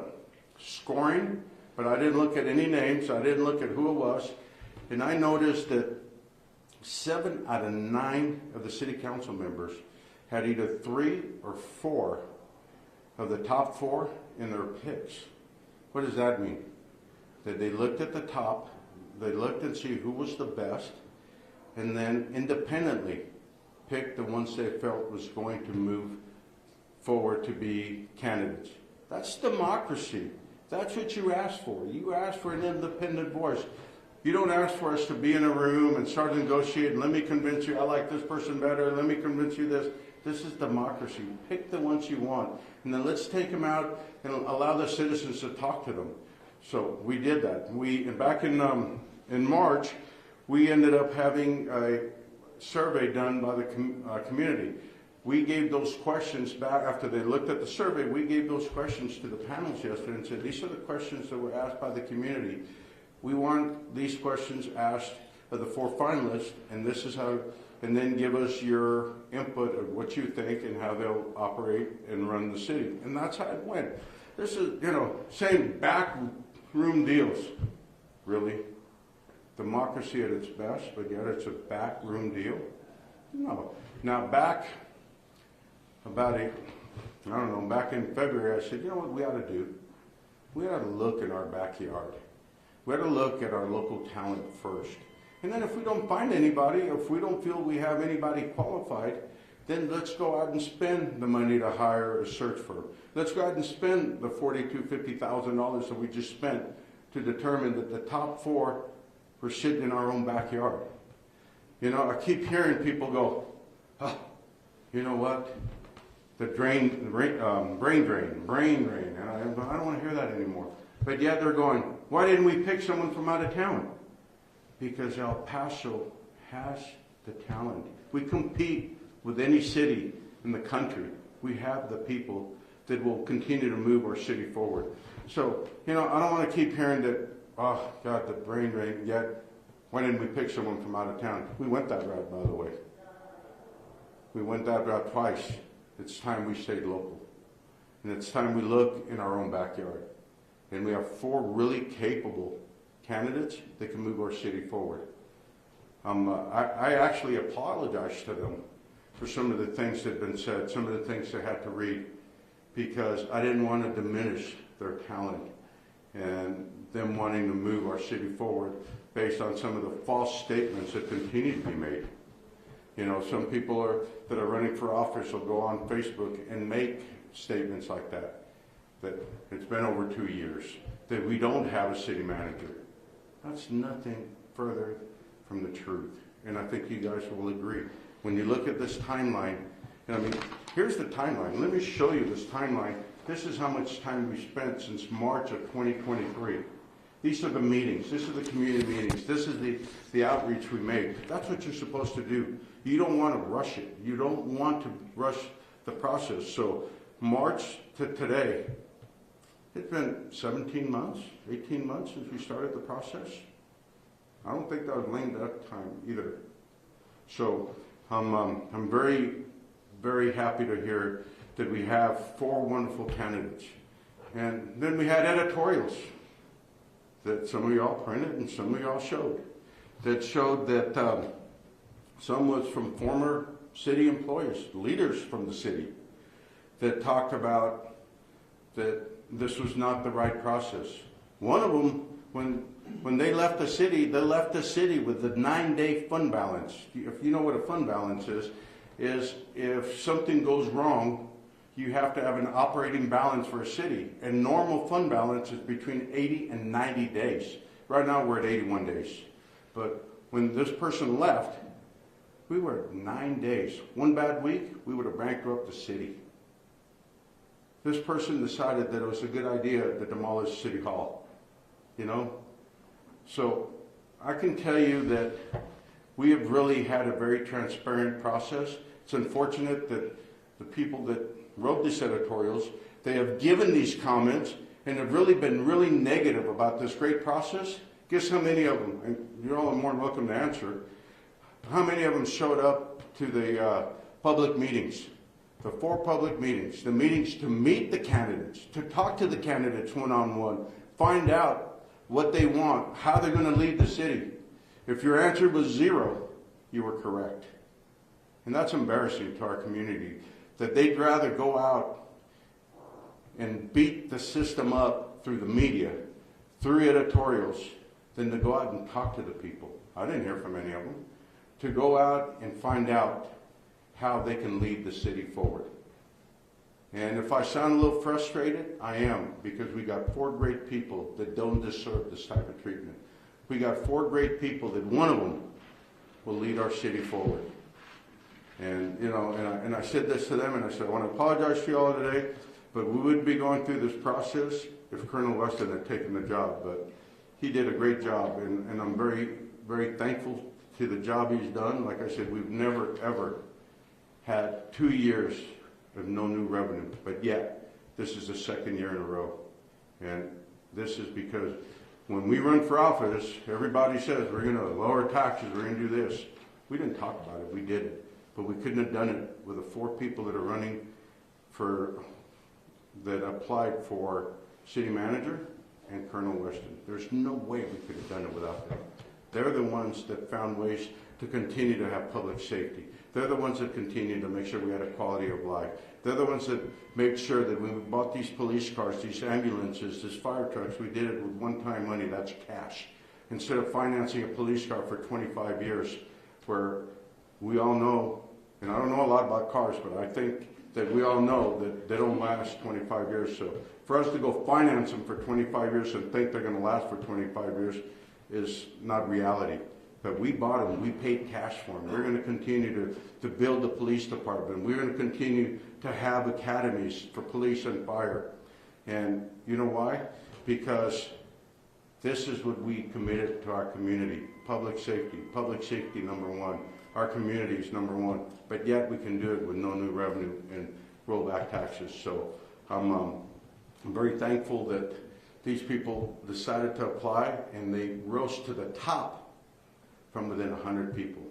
scoring, but I didn't look at any names. I didn't look at who it was. And I noticed that 7 out of 9 of the city council members had either 3 or 4 of the top 4 in their picks. What does that mean? That they looked at the top, they looked and see who was the best, and then independently picked the ones they felt was going to move forward to be candidates. That's democracy. That's what you ask for. You ask for an independent voice. You don't ask for us to be in a room and start negotiating. Let me convince you I like this person better. Let me convince you this. This is democracy. Pick the ones you want, and then let's take them out and allow the citizens to talk to them. So we did that. Back in March, we ended up having a survey done by the community. We gave those questions back after they looked at the survey. We gave those questions to the panels yesterday and said, these are the questions that were asked by the community. We want these questions asked of the 4 finalists, and this is how, and then give us your input of what you think and how they'll operate and run the city. And that's how it went. This is, saying backroom deals. Really? Democracy at its best, but yet it's a backroom deal? No. Now back in February, I said, you know what we ought to do? We ought to look in our backyard. We ought to look at our local talent first. And then if we don't find anybody, if we don't feel we have anybody qualified, then let's go out and spend the money to hire a search firm. Let's go out and spend the $50,000 that we just spent to determine that the top 4 were sitting in our own backyard. I keep hearing people go, oh, you know what? The brain drain. And I don't want to hear that anymore. But yet they're going, why didn't we pick someone from out of town? Because El Paso has the talent. We compete with any city in the country. We have the people that will continue to move our city forward. So, I don't want to keep hearing that, oh, God, the brain drain, yet why didn't we pick someone from out of town? We went that route, by the way. We went that route twice. It's time we stayed local. And it's time we look in our own backyard. And we have 4 really capable candidates that can move our city forward. I actually apologize to them for some of the things that have been said, some of the things they had to read, because I didn't want to diminish their talent and them wanting to move our city forward based on some of the false statements that continue to be made. Some people that are running for office will go on Facebook and make statements like that it's been over 2 years, that we don't have a city manager. That's nothing further from the truth. And I think you guys will agree. When you look at this timeline, here's the timeline. Let me show you this timeline. This is how much time we spent since March of 2023. These are the meetings. This is the community meetings. This is the outreach we made. That's what you're supposed to do. You don't want to rush it. You don't want to rush the process. So March to today, it's been 17 months, 18 months since we started the process. I don't think that was lame that time either. So I'm very, very happy to hear that we have 4 wonderful candidates. And then we had editorials that some of y'all printed and some of y'all showed. That showed that some was from former city employees, leaders from the city, that talked about that this was not the right process. One of them, when they left the city with the 9-day fund balance. If you know what a fund balance is if something goes wrong, you have to have an operating balance for a city. And normal fund balance is between 80 and 90 days. Right now we're at 81 days. But when this person left, we were at 9 days. One bad week, we would have bankrupted the city. This person decided that it was a good idea to demolish City Hall, you know? So I can tell you that we have really had a very transparent process. It's unfortunate that the people that wrote these editorials, they have given these comments and have really been really negative about this great process. Guess how many of them, and you're all more than welcome to answer, how many of them showed up to the public meetings? The 4 public meetings, the meetings to meet the candidates, to talk to the candidates one-on-one, find out what they want, how they're going to lead the city. If your answer was 0, you were correct. And that's embarrassing to our community, that they'd rather go out and beat the system up through the media, through editorials, than to go out and talk to the people. I didn't hear from any of them. To go out and find out how they can lead the city forward. And if I sound a little frustrated, I am, because we got 4 great people that don't deserve this type of treatment. We got 4 great people that one of them will lead our city forward. And, you know, and I said this to them, and I said, I want to apologize to you all today, but we wouldn't be going through this process if Colonel Weston had taken the job. But he did a great job, and I'm very, very thankful to the job he's done. Like I said, we've never, ever had 2 years of no new revenue, but yet this is the 2nd year in a row. And this is because when we run for office, everybody says we're going to lower taxes, we're going to do this. We didn't talk about it, we did it. But we couldn't have done it with the 4 people that are running that applied for city manager and Colonel Weston. There's no way we could have done it without them. They're the ones that found ways to continue to have public safety. They're the ones that continue to make sure we had a quality of life. They're the ones that made sure that when we bought these police cars, these ambulances, these fire trucks, we did it with one-time money, that's cash. Instead of financing a police car for 25 years, where we all know, and I don't know a lot about cars, but I think that we all know that they don't last 25 years. So for us to go finance them for 25 years and think they're going to last for 25 years is not reality. But we bought them, we paid cash for them. We're going to continue to build the police department. We're going to continue to have academies for police and fire. And you know why? Because this is what we committed to our community. Public safety number 1. Our community is number 1. But yet we can do it with no new revenue and roll back taxes. So I'm very thankful that these people decided to apply, and they rose to the top from within 100 people.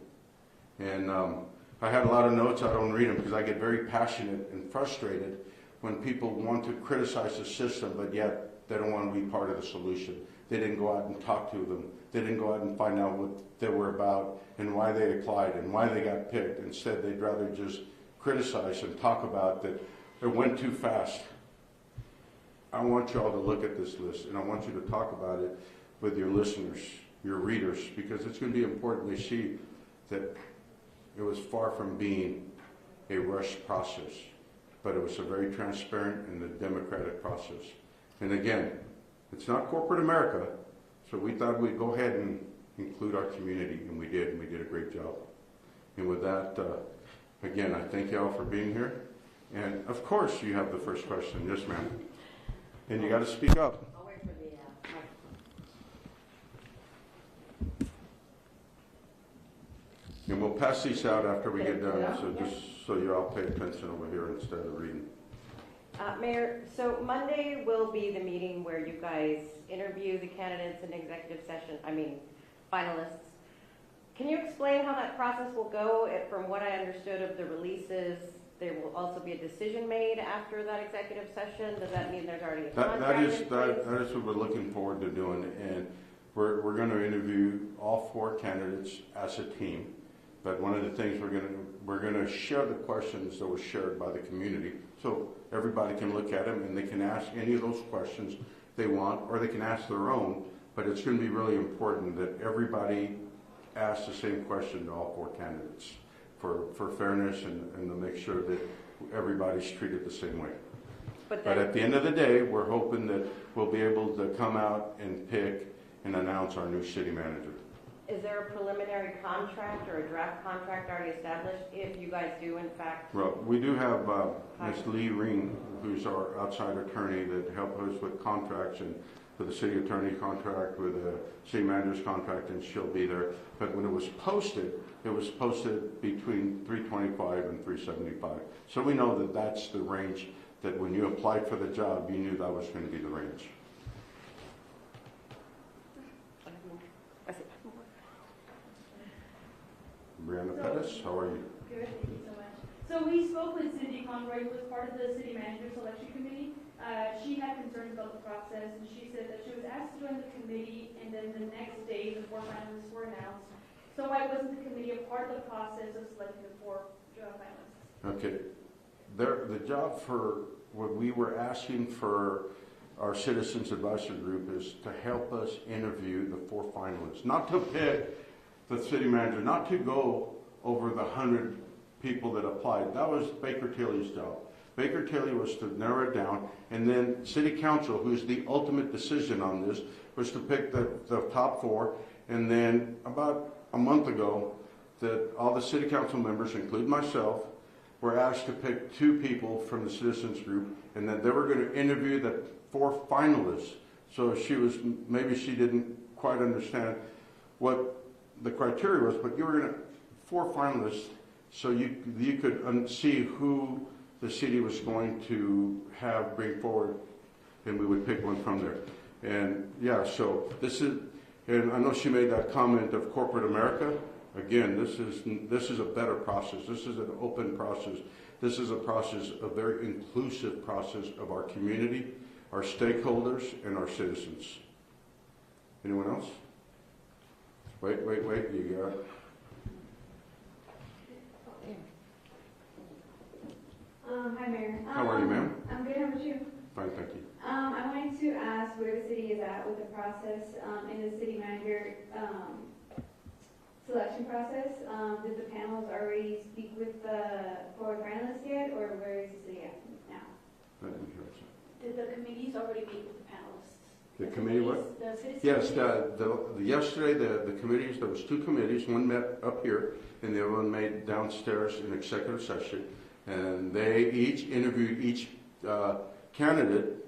And I had a lot of notes. I don't read them because I get very passionate and frustrated when people want to criticize the system, but yet they don't want to be part of the solution. They didn't go out and talk to them. They didn't go out and find out what they were about and why they applied and why they got picked. Instead, they'd rather just criticize and talk about that it went too fast. I want you all to look at this list, and I want you to talk about it with your listeners, your readers, because it's going to be important they see that it was far from being a rushed process, but it was a very transparent and a democratic process. And again, it's not corporate America, so we thought we'd go ahead and include our community, and we did a great job. And with that, again, I thank you all for being here. And of course, you have the first question. Yes, ma'am. And you got to speak up. I'll wait for the microphone. And we'll pass these out after we get done, so just so you all pay attention over here instead of reading. Mayor, so Monday will be the meeting where you guys interview the candidates in executive session, finalists. Can you explain how that process will go? From what I understood of the releases, there will also be a decision made after that executive session. Does that mean there's already a contract in place? That is what we're looking forward to doing, and we're going to interview all 4 candidates as a team. But one of the things we're going to share the questions that were shared by the community, so everybody can look at them and they can ask any of those questions they want, or they can ask their own. But it's going to be really important that everybody asks the same question to all 4 candidates for fairness and to make sure that everybody's treated the same way. But at the end of the day, we're hoping that we'll be able to come out and pick and announce our new city manager. Is there a preliminary contract or a draft contract already established if you guys do in fact? Well, we do have Ms. Lee Ring, who's our outside attorney that helps us with contracts and with the city attorney contract, with the city manager's contract, and she'll be there. But when it was posted between $325 and $375. So we know that that's the range, that when you applied for the job, you knew that was going to be the range. Brianna Pettis, how are you? Good, thank you so much. So we spoke with Cindy Conroy, who was part of the city manager selection committee. She had concerns about the process, and she said that she was asked to join the committee, and then the next day the 4 finalists were announced. So why wasn't the committee a part of the process of selecting the 4 finalists? Okay. The job for what we were asking for our Citizens Advisory Group is to help us interview the 4 finalists, not to pick the city manager, not to go over the 100 people that applied. That was Baker Tilly's job. Baker Tilly was to narrow it down, and then City Council, who's the ultimate decision on this, was to pick the top 4. And then about a month ago, that all the City Council members, including myself, were asked to pick 2 people from the citizens group, and that they were going to interview the 4 finalists. So maybe she didn't quite understand what the criteria was, but you were going to 4 finalists, so you could see who the city was going to have bring forward, and we would pick one from there. And yeah, so this is, and I know she made that comment of corporate America. Again, this is a better process. This is an open process. This is a process, a very inclusive process of our community, our stakeholders, and our citizens. Anyone else? Wait, you got it. Hi, Mayor. How are you, ma'am? I'm good. How about you? Fine, thank you. I wanted to ask where the city is at with the process in the city manager selection process. Did the panels already speak with the 4 finalists yet, or where is the city at now? Did the committees already meet with the panelists? The committee what? The citizen Yes, committee? yesterday the committees, there was 2 committees. One met up here, and the other one met downstairs in executive session. And they each interviewed each candidate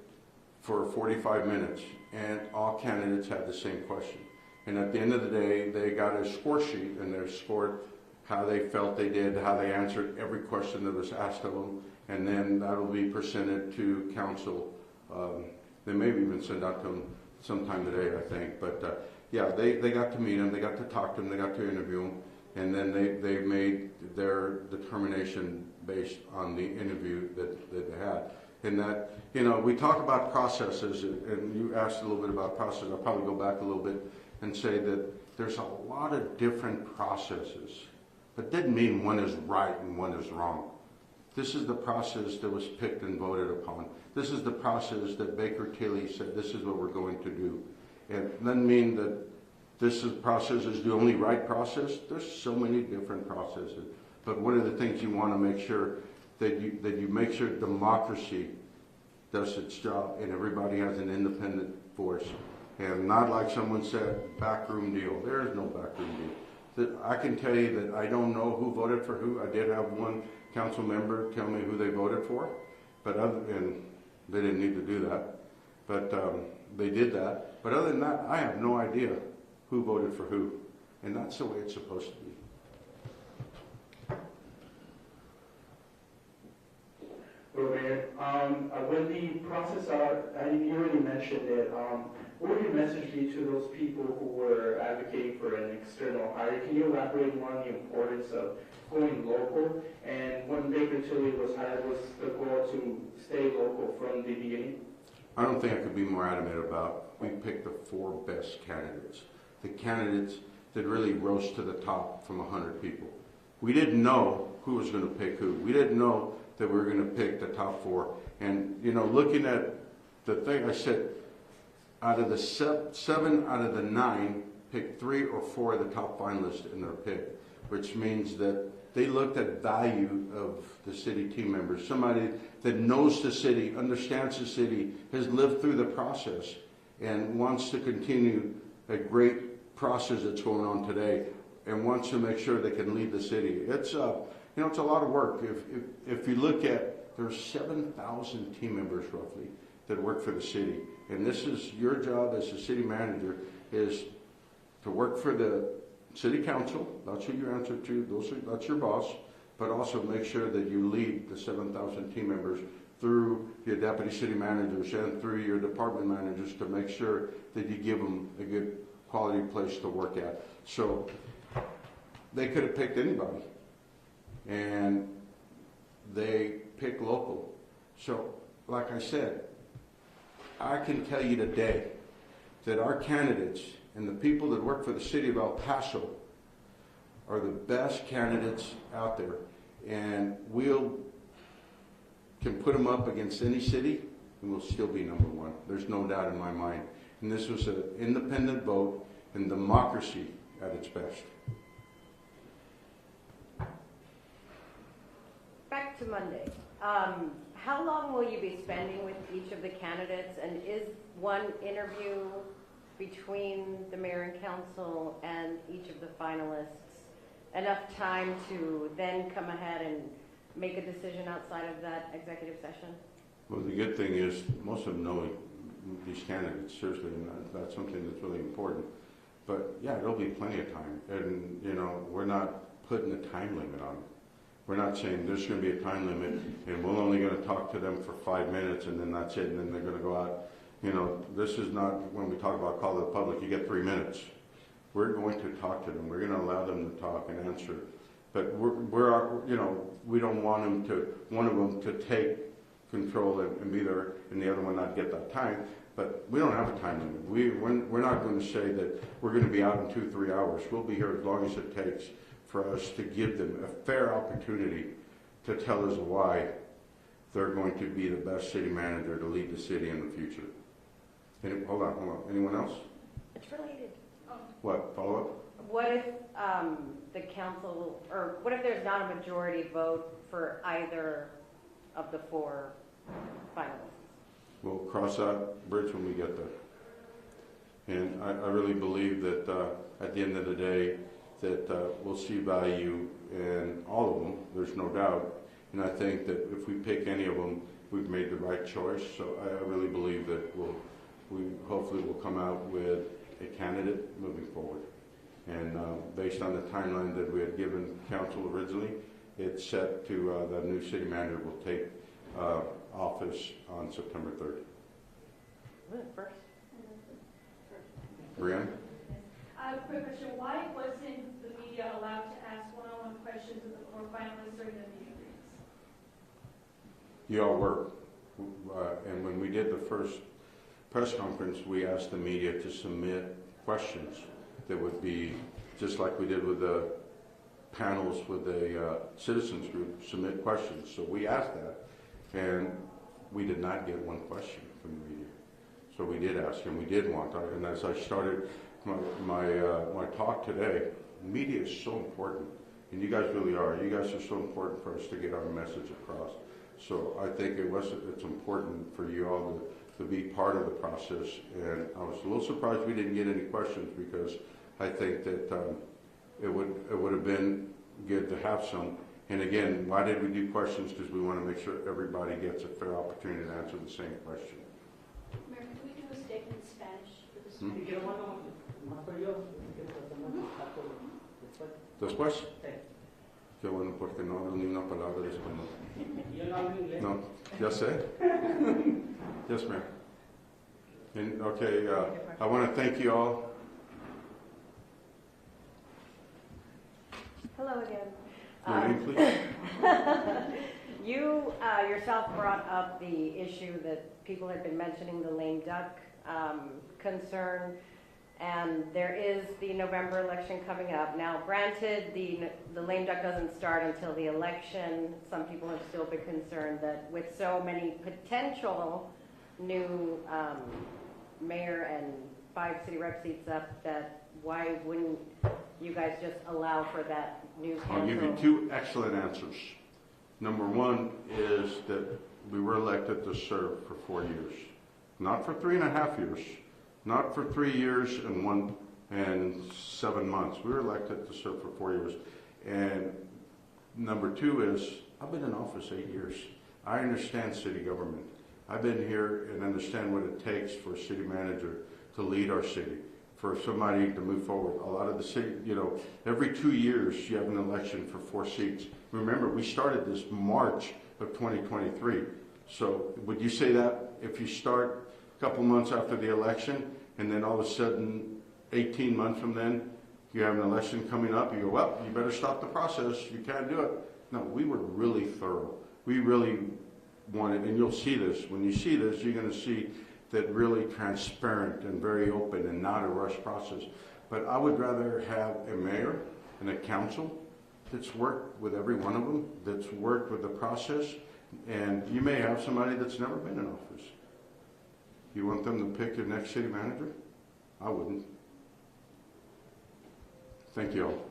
for 45 minutes, and all candidates had the same question. And at the end of the day, they got a score sheet, and they scored how they felt they did, how they answered every question that was asked of them, and then that'll be presented to council. They may even send out to them sometime today, I think. But yeah, they got to meet them, they got to talk to them, they got to interview them, and then they made their determination based on the interview that they had. And that, we talk about processes, and you asked a little bit about process. I'll probably go back a little bit and say that there's a lot of different processes. That didn't mean one is right and one is wrong. This is the process that was picked and voted upon. This is the process that Baker Tilly said, this is what we're going to do. And it doesn't mean that this process is the only right process. There's so many different processes. But one of the things you want to make sure that you make sure democracy does its job and everybody has an independent voice. And not like someone said, backroom deal. There is no backroom deal. I can tell you that I don't know who voted for who. I did have one council member tell me who they voted for, and they didn't need to do that. But they did that. But other than that, I have no idea who voted for who. And that's the way it's supposed to be. Well, Mayor, when the process, you already mentioned it, what would your message be to those people who were advocating for an external hire? Can you elaborate more on the importance of going local? And when Baker Tilly was hired, was the goal to stay local from the beginning? I don't think I could be more adamant about, we picked the 4 best candidates. The candidates that really rose to the top from 100 people. We didn't know who was going to pick who. We didn't know that we were going to pick the top 4. And, looking at the thing, I said, out of the 7 out of the 9 picked 3 or 4 of the top finalists in their pick, which means that they looked at value of the city team members, somebody that knows the city, understands the city, has lived through the process, and wants to continue a great process that's going on today and wants to make sure they can lead the city. It's it's a lot of work. If you look at, there's 7,000 team members roughly that work for the city, and this is your job as a city manager, is to work for the city council. That's who you answer to. That's your boss, but also make sure that you lead the 7,000 team members through your deputy city managers and through your department managers to make sure that you give them a good quality place to work at. So they could have picked anybody, and they pick local. So like I said, I can tell you today that our candidates and the people that work for the city of El Paso are the best candidates out there, and can put them up against any city and we'll still be number one. There's no doubt in my mind. And this was an independent vote and democracy at its best. Back to Monday. How long will you be spending with each of the candidates, and is one interview between the mayor and council and each of the finalists enough time to then come ahead and make a decision outside of that executive session? Well, the good thing is most of them know these candidates, seriously, and that's something that's really important. But yeah, there'll be plenty of time. And, we're not putting a time limit on it. We're not saying there's going to be a time limit and we're only going to talk to them for 5 minutes and then that's it, and then they're going to go out. This is not, when we talk about call to the public, you get 3 minutes. We're going to talk to them. We're going to allow them to talk and answer. But we don't want one of them to take control and be there and the other one not get that time. But we don't have a time limit. We're not going to say that we're going to be out in 2-3 hours. We'll be here as long as it takes for us to give them a fair opportunity to tell us why they're going to be the best city manager to lead the city in the future. Hold on. Anyone else? It's related. What? Follow up? What if the council, or what if there's not a majority vote for either of the 4 finalists? We'll cross that bridge when we get there. And I really believe that at the end of the day, that we'll see value in all of them, there's no doubt. And I think that if we pick any of them, we've made the right choice. So I really believe that we hopefully will come out with a candidate moving forward. And based on the timeline that we had given council originally, it's set to the new city manager will take office on September 3rd. First. Brianna? Quick question. Why wasn't the media allowed to ask one-on-one questions of the 4 finalists during the meeting? You all were. And when we did the first press conference, we asked the media to submit questions that would be, just like we did with the panels with the citizens group, submit questions. So we asked that, and we did not get one question from the media. So we did ask, and we did want to. And as I started my talk today, media is so important, and you guys really are. You guys are so important for us to get our message across. So I think it's important for you all to be part of the process. And I was a little surprised we didn't get any questions, because I think that it would have been good to have some. And again, why did we do questions? Because we want to make sure everybody gets a fair opportunity to answer the same question. Mayor, can we do a statement in Spanish for this? Después. Qué bueno, porque no hablo ni una palabra de español. No, ya sé. Yes, ma'am. And okay, I want to thank you all. Hello again. Your name, please. You yourself brought up the issue that people had been mentioning, the lame duck concern, and there is the November election coming up. Now, granted, the lame duck doesn't start until the election. Some people have still been concerned that with so many potential new mayor and 5 city rep seats up, that why wouldn't you guys just allow for that new council? I'll give you 2 excellent answers. Number 1 is that we were elected to serve for 4 years, not for 3.5 years, not for 3 years and 1 and 7 months. We were elected to serve for 4 years. And number two is, I've been in office 8 years. I understand city government. I've been here and understand what it takes for a city manager to lead our city, for somebody to move forward. A lot of the city, every 2 years you have an election for 4 seats. Remember, we started this March of 2023. So would you say that if you start a couple months after the election and then all of a sudden 18 months from then you have an election coming up, you go, well, you better stop the process, you can't do it. No, we were really thorough. We really wanted, and you'll see this, when you see this, you're going to see that really transparent and very open and not a rush process. But I would rather have a mayor and a council that's worked with every one of them, that's worked with the process, and you may have somebody that's never been in office. You want them to pick your next city manager? I wouldn't. Thank you all.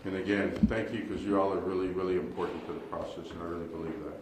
And again, thank you, because you all are really, really important to the process, and I really believe that.